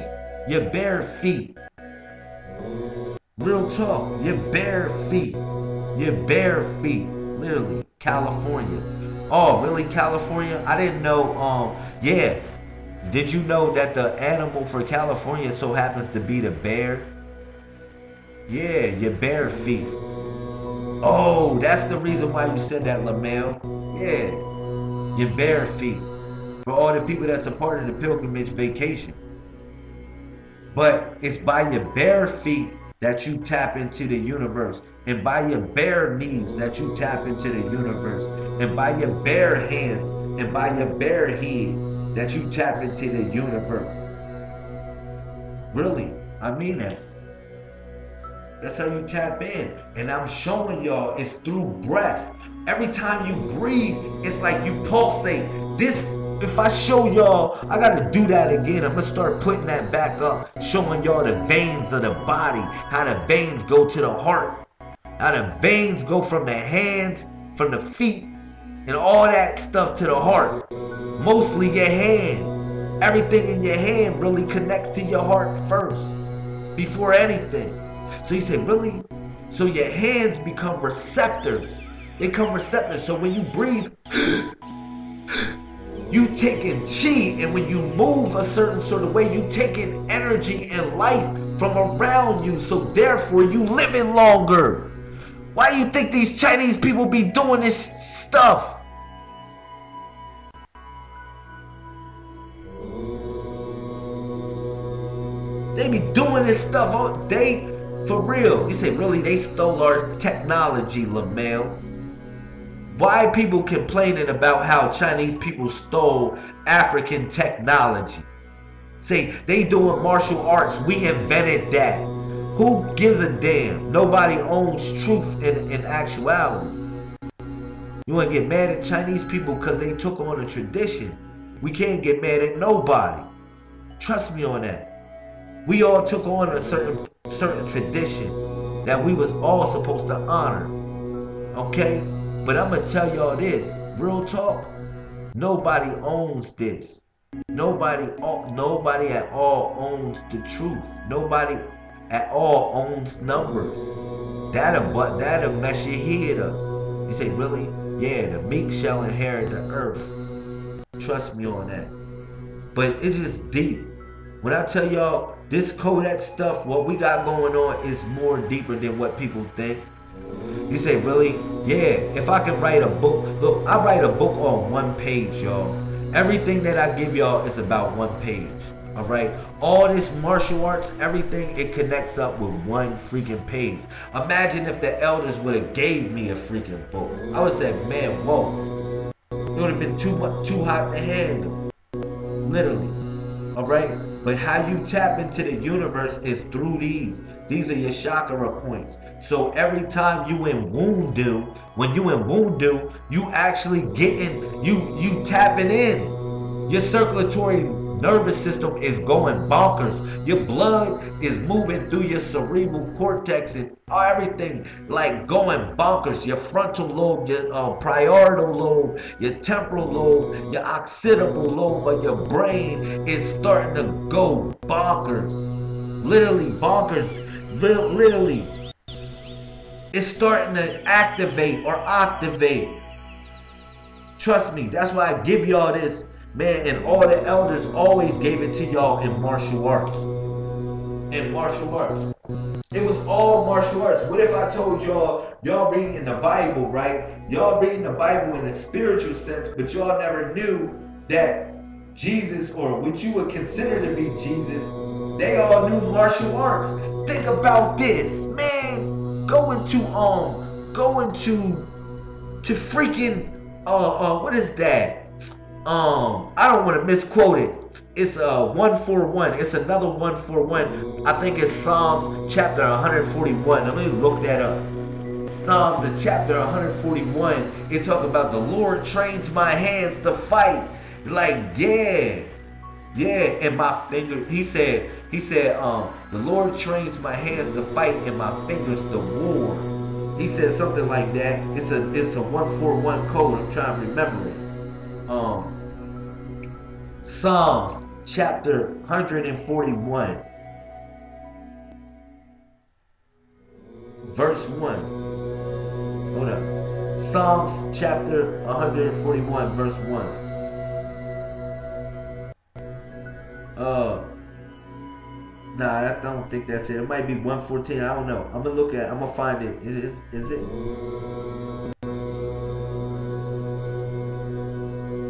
Your bare feet. Real talk. Your bare feet. Your bare feet. Literally. California. Oh, really, California? I didn't know. Yeah. Did you know that the animal for California so happens to be the bear? Yeah, your bare feet. Oh, that's the reason why you said that, Lamel. Yeah. Your bare feet. For all the people that's a part of the pilgrimage vacation. But it's by your bare feet that you tap into the universe. And by your bare knees that you tap into the universe. And by your bare hands and by your bare head that you tap into the universe. Really, I mean that. That's how you tap in. And I'm showing y'all it's through breath. Every time you breathe, it's like you pulsate. This, if I show y'all, I gotta do that again. I'm gonna start putting that back up, showing y'all the veins of the body, how the veins go to the heart, how the veins go from the hands, from the feet, and all that stuff to the heart. Mostly your hands. Everything in your hand really connects to your heart first, before anything. So you say, really? So your hands become receptors. They become receptors. So when you breathe, you taking chi, and when you move a certain sort of way, you taking energy and life from around you. So therefore, you living longer. Why do you think these Chinese people be doing this stuff? They be doing this stuff all day. For real. You say, really, they stole our technology, Lamel. Why are people complaining about how Chinese people stole African technology? Say, they doing martial arts. We invented that. Who gives a damn? Nobody owns truth in actuality. You want to get mad at Chinese people because they took on a tradition. We can't get mad at nobody. Trust me on that. We all took on a certain tradition that we was all supposed to honor. Okay? But I'm going to tell y'all this. Real talk. Nobody owns this. Nobody at all owns the truth. Nobody at all owns numbers. That'll mess your head up. You say, really? Yeah, the meek shall inherit the earth. Trust me on that. But it's just deep. When I tell y'all this codex stuff, what we got going on is more deeper than what people think. You say, really? Yeah, if I can write a book, look, I write a book on one page, y'all. Everything that I give y'all is about one page. All right, all this martial arts, everything, it connects up with one freaking page. Imagine if the elders would have gave me a freaking book. I would have said, man, whoa, it would have been too hot to handle, literally. All right, but how you tap into the universe is through these. These are your chakra points. So every time you in Wundu, when you in Wundu, you actually getting, you tapping in. Your circulatory nervous system is going bonkers. Your blood is moving through your cerebral cortex and everything like going bonkers. Your frontal lobe, your parietal lobe, your temporal lobe, your occipital lobe of your brain is starting to go bonkers. Literally bonkers. Literally. It's starting to activate or activate. Trust me, that's why I give y'all this. Man, and all the elders always gave it to y'all in martial arts. In martial arts. It was all martial arts. What if I told y'all reading the Bible, right? Y'all reading the Bible in a spiritual sense, but y'all never knew that Jesus, or what you would consider to be Jesus, they all knew martial arts. Think about this, man. Going to freaking what is that? I don't want to misquote it. It's 141. It's another 141. I think it's Psalms chapter 141. Let me look that up. Psalms in chapter 141. It talk about the Lord trains my hands to fight. Like, yeah, and my finger. He said, the Lord trains my hands to fight and my fingers to war. He said something like that. It's a 141 code. I'm trying to remember it. Psalms chapter 141 verse 1. Hold up. Psalms chapter 141 verse 1. Nah, I don't think that's it. It might be 114. I don't know. I'm gonna find it. Is it?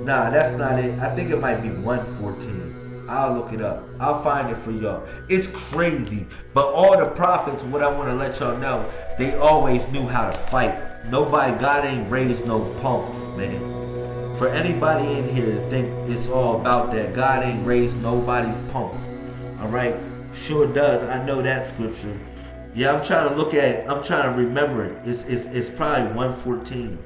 Nah, that's not it. I think it might be 114. I'll look it up. I'll find it for y'all. It's crazy. But all the prophets, what I want to let y'all know, they always knew how to fight. God ain't raised no punks, man. For anybody in here to think it's all about that, God ain't raised nobody's punk. Alright? Sure does. I know that scripture. Yeah, I'm trying to look at it. I'm trying to remember it. It's probably 114.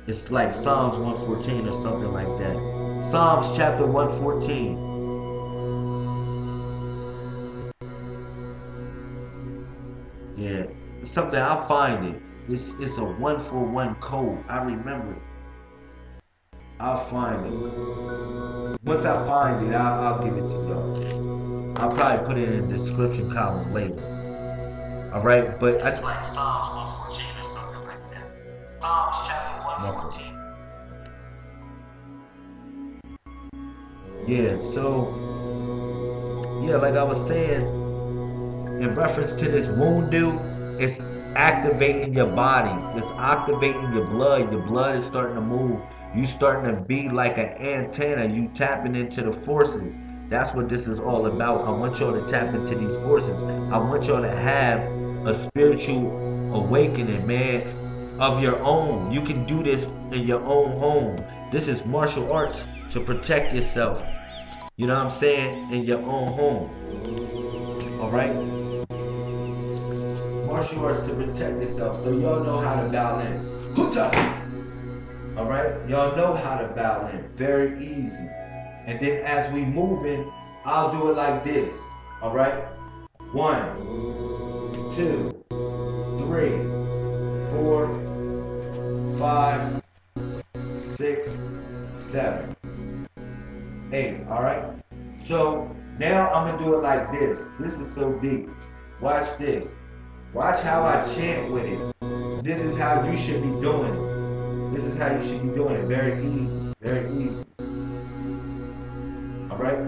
It's like Psalms 114 or something like that. Psalms chapter 114. Yeah, it's something, I'll find it. It's a 141 code. I remember it. I'll find it. Once I find it, I'll give it to y'all. I'll probably put it in the description column later. Alright, but it's like Psalms 114 or something like that. Psalms chapter 114. Yeah, so yeah, like I was saying, in reference to this Wundu, it's activating your body. It's activating your blood. Your blood is starting to move. You starting to be like an antenna. You tapping into the forces. That's what this is all about. I want y'all to tap into these forces. I want y'all to have a spiritual awakening, man, of your own. You can do this in your own home. This is martial arts to protect yourself. You know what I'm saying? In your own home. Alright? Martial arts to protect yourself. So y'all know how to bow in. Huta! Alright? Y'all know how to bow in. Very easy. And then as we move in, I'll do it like this. Alright? 1, 2, 3, 4, 5, 6, 7, 8. Alright? So now I'm going to do it like this. This is so deep. Watch this. Watch how I chant with it. This is how you should be doing it. This is how you should be doing it. Very easy. Very easy. All right?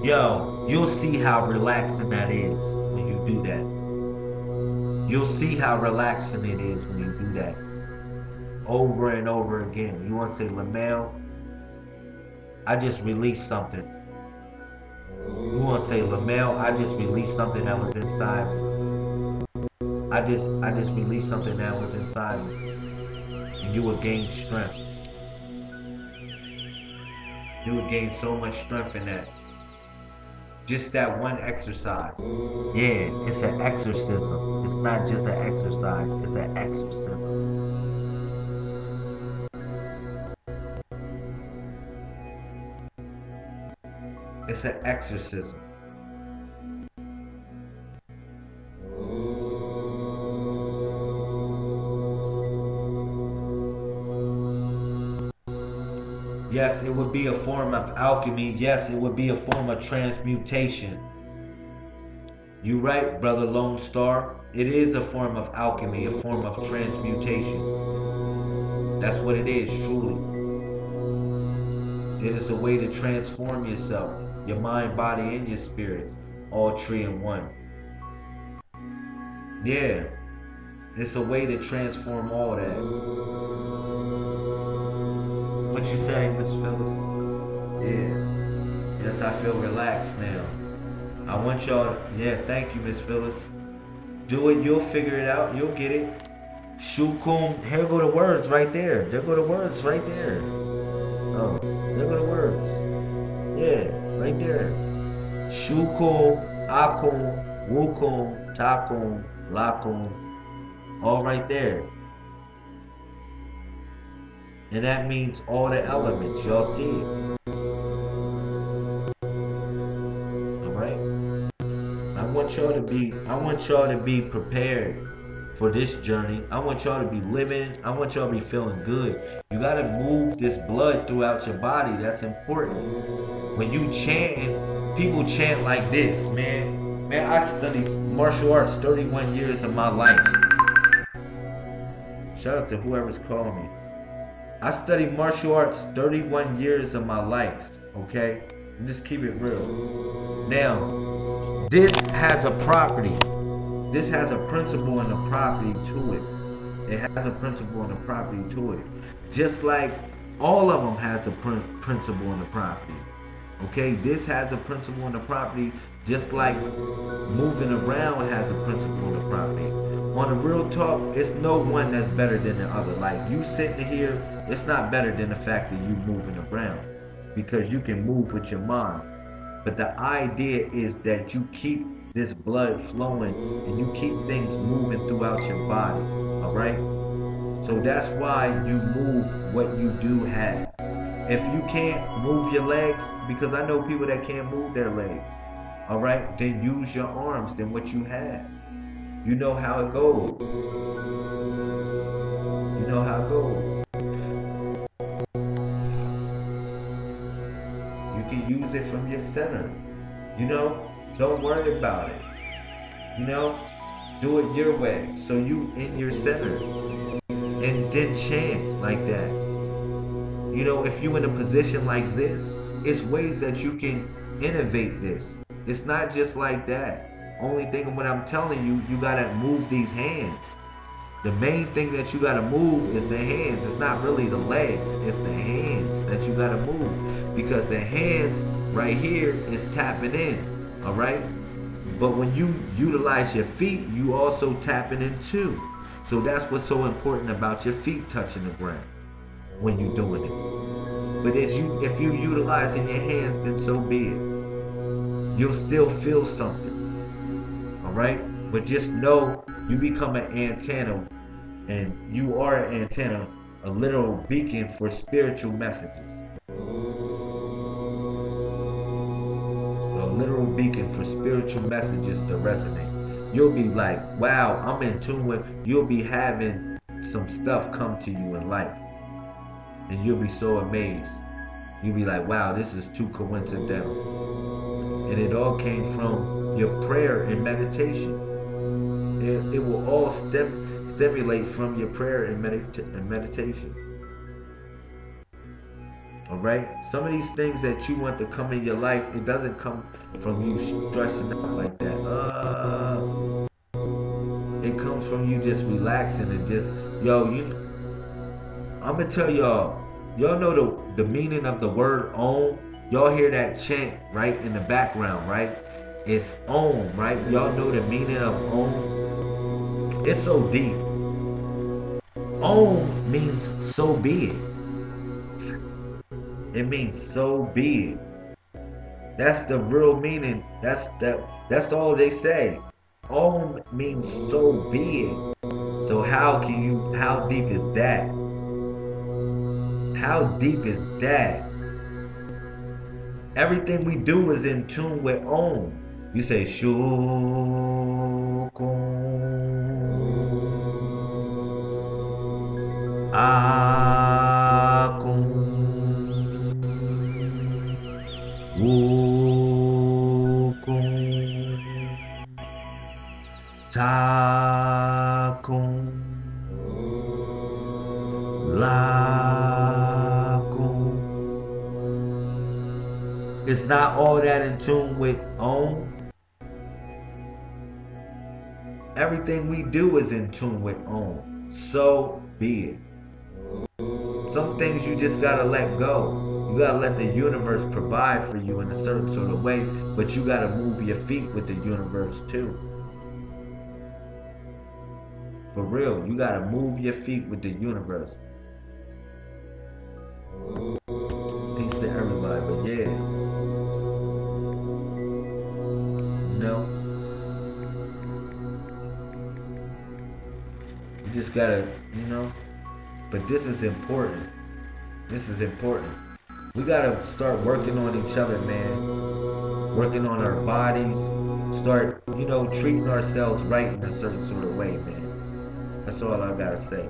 Yo, you'll see how relaxing that is when you do that. You'll see how relaxing it is when you do that. Over and over again. You want to say, Lamel, I just released something. You want to say, Lamel, I just released something that was inside me. I just released something that was inside me. And you will gain strength. You will gain so much strength in that. Just that one exercise. Yeah, it's an exorcism. It's not just an exercise, it's an exorcism. It's an exorcism. Yes, it would be a form of alchemy. Yes, it would be a form of transmutation. You right, Brother Lone Star. It is a form of alchemy, a form of transmutation. That's what it is, truly. It is a way to transform yourself, your mind, body, and your spirit, all three in one. Yeah, it's a way to transform all that. What you saying, Miss Phyllis? Yeah. Yes, I feel relaxed now. I want y'all to, yeah, thank you, Miss Phyllis. Do it, you'll figure it out, you'll get it. Shukum, here go the words right there. There go the words right there. Oh, there go the words. Yeah, right there. Shukum, Akum, Wukum, Takum, Lakum. All right there. And that means all the elements. Y'all see it. Alright? I want y'all to be prepared for this journey. I want y'all to be living. I want y'all to be feeling good. You gotta move this blood throughout your body. That's important. When you chant, people chant like this, man. Man, I studied martial arts 31 years of my life. Shout out to whoever's calling me. I studied martial arts 31 years of my life, okay? And just keep it real. Now, this has a property. This has a principle and a property to it. It has a principle and a property to it. Just like all of them has a principle and a property. Okay, this has a principle and a property, just like moving around has a principle and a property. On the real talk, it's no one that's better than the other. Like you sitting here, it's not better than the fact that you moving around, because you can move with your mind. But the idea is that you keep this blood flowing and you keep things moving throughout your body. All right. So that's why you move what you do have. If you can't move your legs, because I know people that can't move their legs, all right, then use your arms, then what you have. You know how it goes. You know how it goes. You can use it from your center. You know, don't worry about it. You know, do it your way. So you in your center. And then chant like that. you know, if you in a position like this, it's ways that you can innovate this. It's not just like that. Only thing when I'm telling you, you gotta move these hands. The main thing that you gotta move is the hands. It's not really the legs, it's the hands that you gotta move. Because the hands right here is tapping in. Alright? But when you utilize your feet, you also tapping in too. So that's what's so important about your feet touching the ground when you're doing this. But if you utilizing your hands, then so be it. You'll still feel something. Alright? But just know you become an antenna, and you are an antenna, a literal beacon for spiritual messages. A literal beacon for spiritual messages to resonate. You'll be like, wow, I'm in tune with, you'll be having some stuff come to you in life. And you'll be so amazed. You'll be like, wow, this is too coincidental. And it all came from your prayer and meditation. It will all stimulate from your prayer and meditation. Alright? Some of these things that you want to come in your life, it doesn't come from you stressing out like that. It comes from you just relaxing and just, I'm going to tell y'all know the meaning of the word Om? Y'all hear that chant, right, in the background, right? It's Om, right? Y'all know the meaning of Om? It's so deep. Om means so be it. It means so be it. That's the real meaning. That's all they say. Om means so be it. So how deep is that? How deep is that? Everything we do is in tune with Om. You say Shukun Akun Wukun Takun Lakun. It's not all that in tune with Om. Everything we do is in tune with Om. So be it. Some things you just gotta let go. You gotta let the universe provide for you in a certain sort of way, but you gotta move your feet with the universe too. For real, you gotta move your feet with the universe. Peace to everybody, but yeah. You know? You just gotta, but this is important. This is important. We gotta start working on each other, man. Working on our bodies. Start, treating ourselves right in a certain sort of way, man. That's all I gotta say.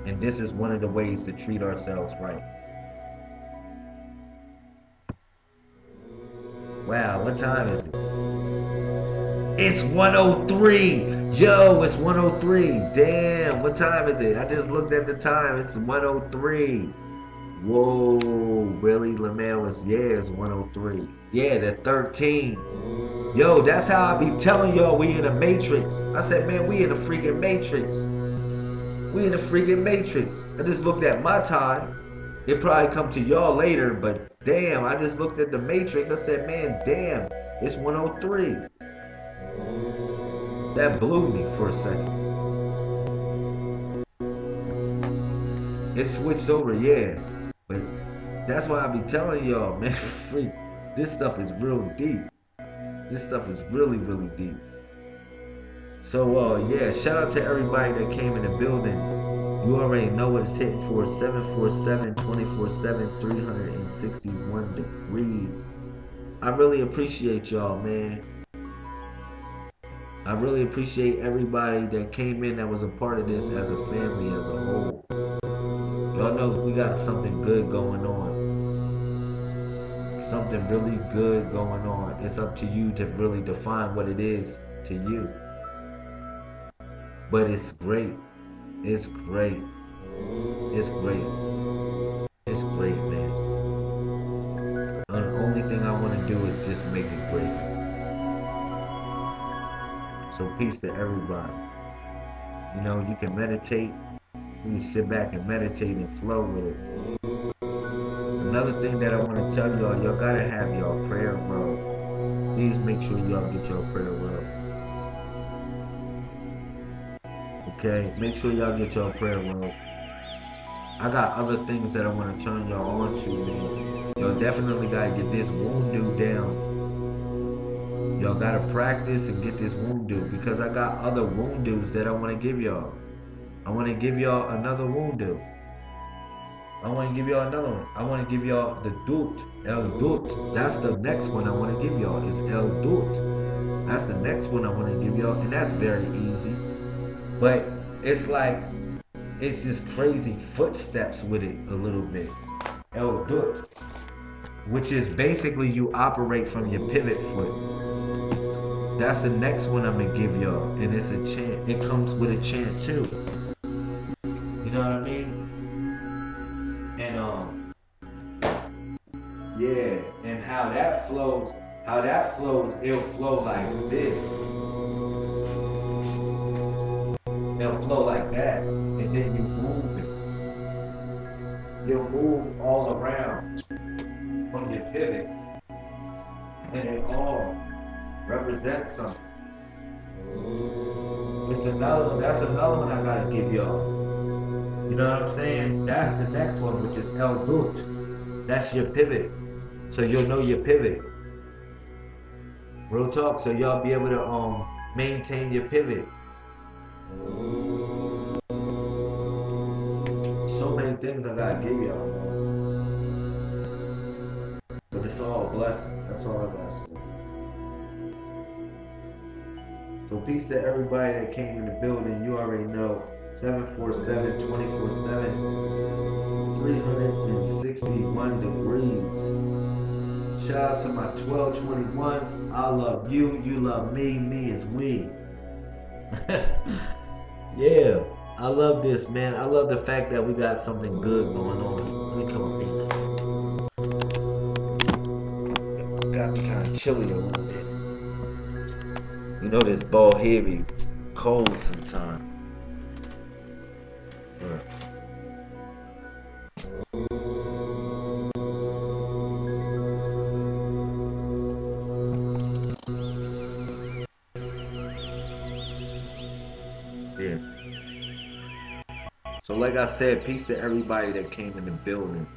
And this is one of the ways to treat ourselves right. Wow, what time is it? It's 1:03. Yo, it's 1:03. Damn, what time is it? I just looked at the time. It's 1:03. Whoa, really? LaMan it's 1:03. Yeah, the 13. Yo, that's how I be telling y'all we in a matrix. I said, man, we in a freaking matrix. We in a freaking matrix. I just looked at my time. It probably come to y'all later, but damn, I just looked at the matrix. I said, man, damn, it's 1:03. That blew me for a second. It switched over, yeah. But that's why I be telling y'all, man, freak, this stuff is real deep. This stuff is really, really deep. So, yeah, shout out to everybody that came in the building. You already know what it's hitting for. 747, 24/7, 361 degrees. I really appreciate y'all, man. I really appreciate everybody that came in that was a part of this as a family, as a whole. Y'all know we got something good going on. Something really good going on. It's up to you to really define what it is to you. But it's great. It's great. It's great. It's great. So peace to everybody. You know, you can meditate. You can sit back and meditate and flow with it. Another thing that I want to tell y'all gotta have y'all prayer robe. Please make sure y'all get your prayer robe. Okay? Make sure y'all get your prayer robe. I got other things that I want to turn y'all on to, man. Y'all definitely gotta get this wound down. Y'all gotta practice and get this woundu because I got other woundus that I want to give y'all. I want to give y'all another woundu. I want to give y'all another one. I want to give y'all the dut, el dut. That's the next one I want to give y'all is el dut. That's the next one I want to give y'all, and that's very easy. But it's like, it's just crazy footsteps with it a little bit. El dut, which is basically you operate from your pivot foot. That's the next one I'm gonna give y'all, and it's a chant. It comes with a chant too. You know what I mean? And yeah, and how that flows, it'll flow like this. It'll flow like that, and then you move it. You'll move all around from your pivot, and it all represents something. It's another one. That's another one I gotta give y'all. You know what I'm saying? That's the next one, which is El Dut. That's your pivot. So you'll know your pivot. Real talk. So y'all be able to maintain your pivot. So many things I gotta give y'all. But it's all a blessing. That's all I gotta say. So peace to everybody that came in the building. You already know. 747, 24/7, 361 degrees. Shout out to my 1221s. I love you, you love me, me is we. Yeah, I love this, man. I love the fact that we got something good going on. Let me come up here. Got me kind of chilly a little bit. You know this bald head be cold sometimes. Yeah. So like I said, peace to everybody that came in the building.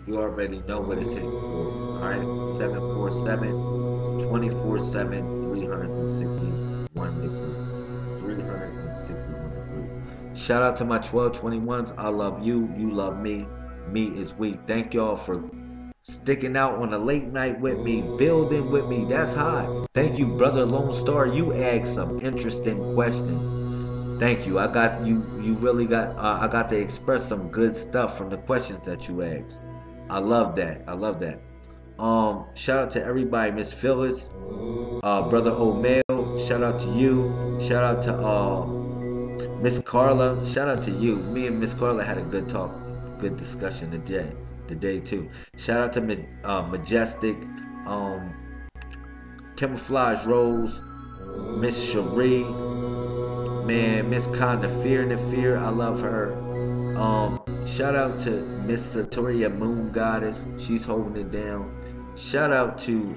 You already know what it's hitting for. Alright? 747 24/7 361 degrees. 361 degrees. Shout out to my 1221s. I love you. You love me. Me is we. Thank y'all for sticking out on a late night with me, building with me. That's hot. Thank you, brother Lone Star. You asked some interesting questions. Thank you. I got you. You really got. I got to express some good stuff from the questions that you asked. I love that. I love that. Shout out to everybody, Miss Phyllis, brother O'Mail. Shout out to you. Shout out to Miss Carla. Shout out to you. Me and Miss Carla had a good talk, good discussion today too. Shout out to Majestic, Camouflage Rose, Miss Cherie. Man, Miss Nafir, I love her. Shout out to Miss Satoria Moon Goddess, she's holding it down. Shout out to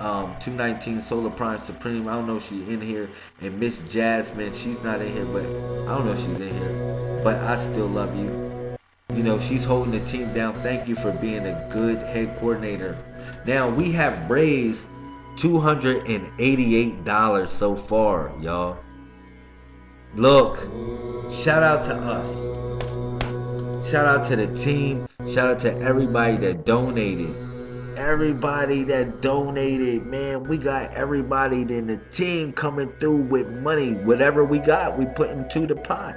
219 Solar Prime Supreme, I don't know if she's in here. And Miss Jasmine, she's not in here, but I don't know if she's in here. But I still love you. You know, she's holding the team down. Thank you for being a good head coordinator. Now, we have raised $288 so far, y'all. Look, shout out to us. Shout out to the team. Shout out to everybody that donated. Everybody that donated, man. We got everybody in the team coming through with money. Whatever we got, we put into the pot.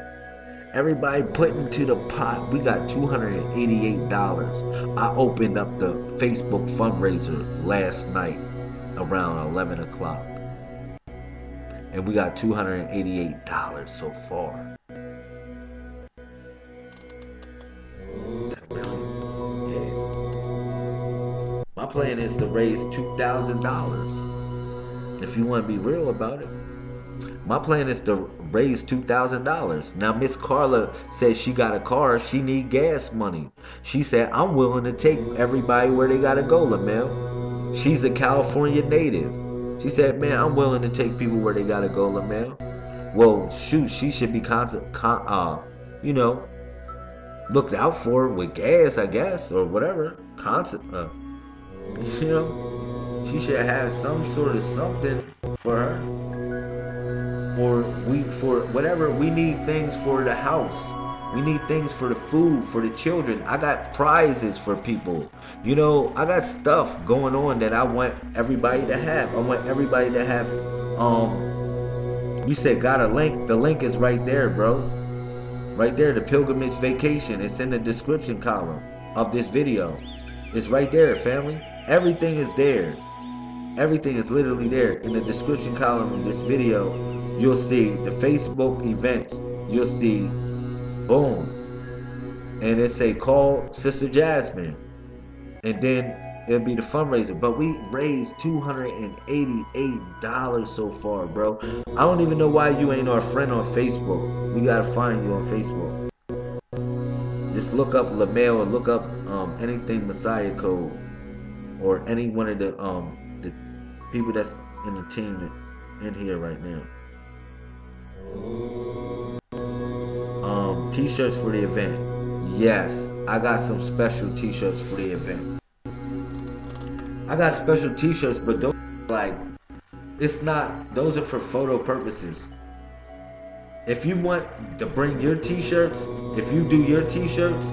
Everybody put into the pot. We got $288. I opened up the Facebook fundraiser last night around 11 o'clock. And we got $288 so far. Is that really? Yeah. My plan is to raise $2,000. If you want to be real about it. My plan is to raise $2,000. Now, Miss Carla said she got a car. She need gas money. She said, I'm willing to take everybody where they gotta go, LaMel. She's a California native. She said, man, I'm willing to take people where they gotta go, LaMel. Well, shoot, she should be you know, looked out for with gas, I guess, or whatever. You know, she should have some sort of something for her. Or for whatever, we need things for the house. We need things for the food, for the children. I got prizes for people. You know, I got stuff going on that I want everybody to have. I want everybody to have, you said got a link. The link is right there, bro. Right there, the pilgrimage vacation. It's in the description column of this video. It's right there, family. Everything is there. Everything is literally there in the description column of this video. You'll see the Facebook events. You'll see, boom, and it say call Sister Jasmine, and then it'll be the fundraiser. But we raised $288 so far, bro. I don't even know why you ain't our friend on Facebook. We gotta find you on Facebook. Just look up LaMel or look up anything Messiah Code, or any one of the people that's in the team in here right now. T-shirts for the event. Yes, I got some special t-shirts for the event. I got special t-shirts, but those it's not, those are for photo purposes. If you want to bring your t-shirts, if you do your t-shirts,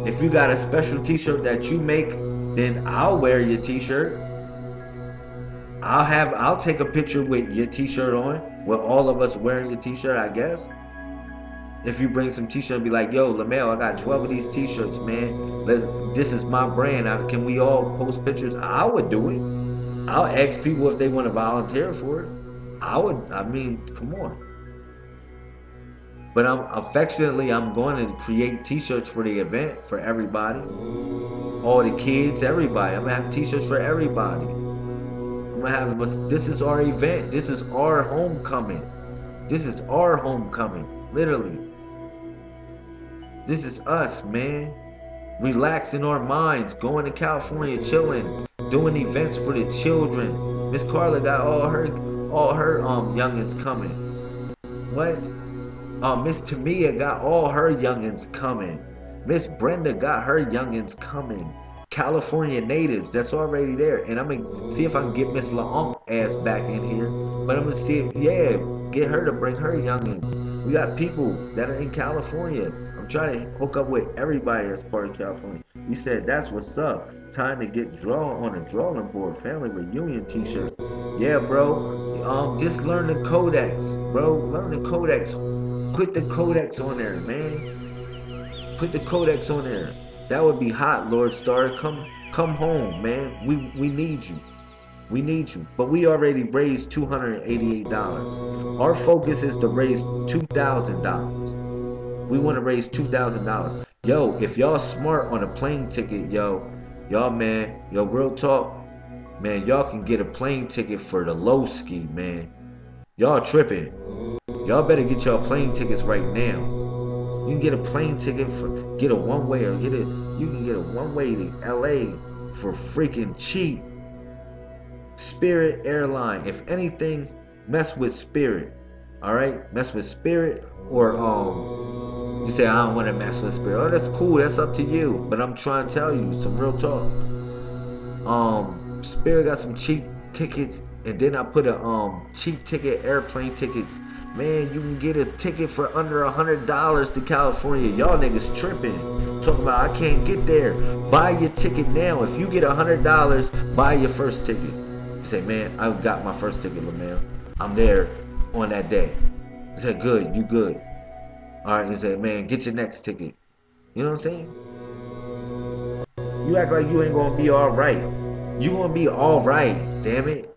if you got a special t-shirt that you make, then I'll wear your t-shirt. I'll take a picture with your t-shirt on, with all of us wearing your t-shirt, I guess. If you bring some t-shirt and be like, yo, LaMel, I got 12 of these t-shirts, man. This is my brand. Can we all post pictures? I would do it. I'll ask people if they want to volunteer for it. I mean, come on. But I'm going to create t-shirts for the event for everybody. All the kids, everybody. I'm going to have t-shirts for everybody. This is our event. This is our homecoming. This is our homecoming. Literally. This is us, man. Relaxing our minds, going to California, chilling, doing events for the children. Miss Carla got all her youngins coming. What? Miss Tamia got all her youngins coming. Miss Brenda got her youngins coming. California natives, that's already there. And I'm gonna see if I can get Miss LaUmp ass back in here. But I'm gonna see if, get her to bring her youngins. We got people that are in California. I'm trying to hook up with everybody that's part of California. He said, that's what's up. Time to get on a drawing board. Family reunion t-shirts. Yeah, bro. Just learn the codex, bro. Learn the codex. Put the codex on there, man. Put the codex on there. That would be hot, Lord Star. Come home, man. We need you. We need you. But we already raised $288. Our focus is to raise $2,000. We want to raise $2,000. Yo, if y'all smart on a plane ticket, y'all, man, real talk, man, y'all can get a plane ticket for the low ski, man. Y'all tripping. Y'all better get y'all plane tickets right now. You can get a plane ticket get a one-way, or you can get a one-way to LA for freaking cheap. Spirit Airline. If anything, mess with Spirit. Alright? Mess with Spirit, or you say, I don't want to mess with Spirit. Oh, that's cool, that's up to you. But I'm trying to tell you some real talk. Spirit got some cheap tickets, and then I put a cheap ticket, airplane tickets. Man, you can get a ticket for under $100 to California. Y'all niggas tripping. Talking about I can't get there. Buy your ticket now. If you get $100, buy your first ticket. You say, man, I got my first ticket, LaMel. I'm there on that day. You say, good, you good. Alright, you say, man, get your next ticket. You know what I'm saying? You act like you ain't gonna be alright. You gonna be alright, damn it.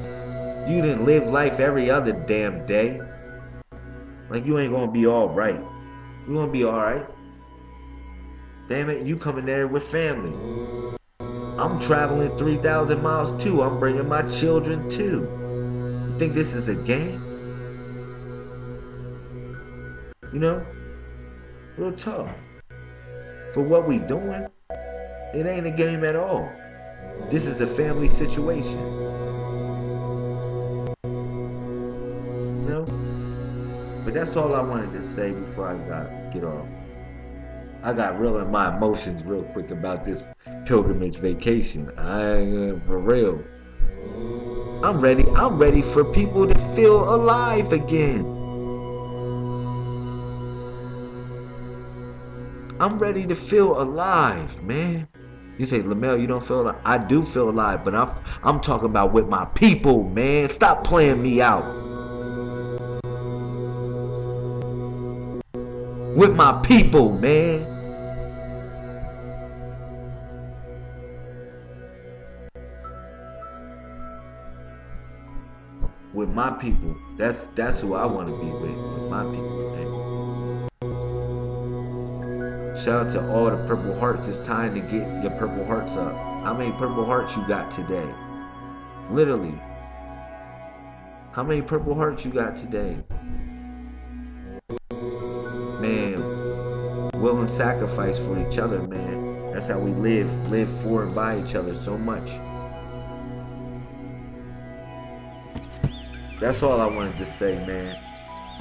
You didn't live life every other damn day. Like you ain't gonna be alright. You gonna be alright. Damn it, you coming there with family. I'm traveling 3,000 miles too. I'm bringing my children too. You think this is a game? You know? Real talk. For what we doing, it ain't a game at all. This is a family situation. You know? But that's all I wanted to say before I get off. I got real in my emotions real quick about this pilgrimage vacation. For real. I'm ready for people to feel alive again. I'm ready to feel alive, man. You say, Lamel, you don't feel alive? I do feel alive, but I'm talking about with my people, man. Stop playing me out. With my people, man. With my people. That's who I want to be with my people, man. Shout out to all the purple hearts. It's time to get your purple hearts up. How many purple hearts you got today? Literally. How many purple hearts you got today? Man, will and sacrifice for each other, man. That's how we live for and by each other so much. That's all I wanted to say, man.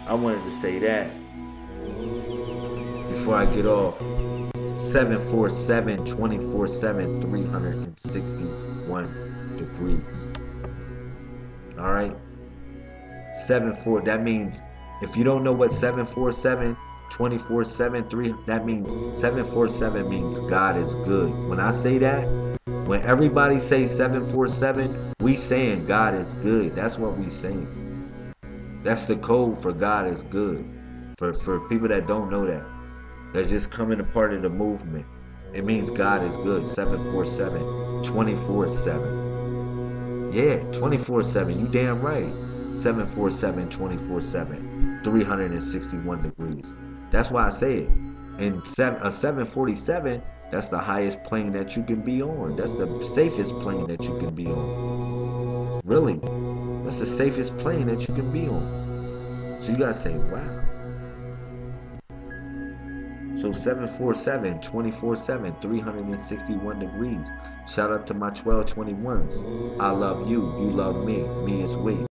I wanted to say that before I get off. 747 24/7 361 degrees. All right. 74. That means if you don't know what 747 24/7 3, that means 747 means God is good. When I say that, when everybody says 747, we saying God is good. That's what we saying. That's the code for God is good. For people that don't know that, that's just coming a part of the movement. It means God is good. 747 24/7. Yeah, 24/7. You damn right. 747 24/7 361 degrees. That's why I say it. And a 747, that's the highest plane that you can be on. That's the safest plane that you can be on. Really. That's the safest plane that you can be on. So you gotta say, wow. So 747 24/7 361 degrees. Shout out to my 1221s. I love you. You love me. Me is we.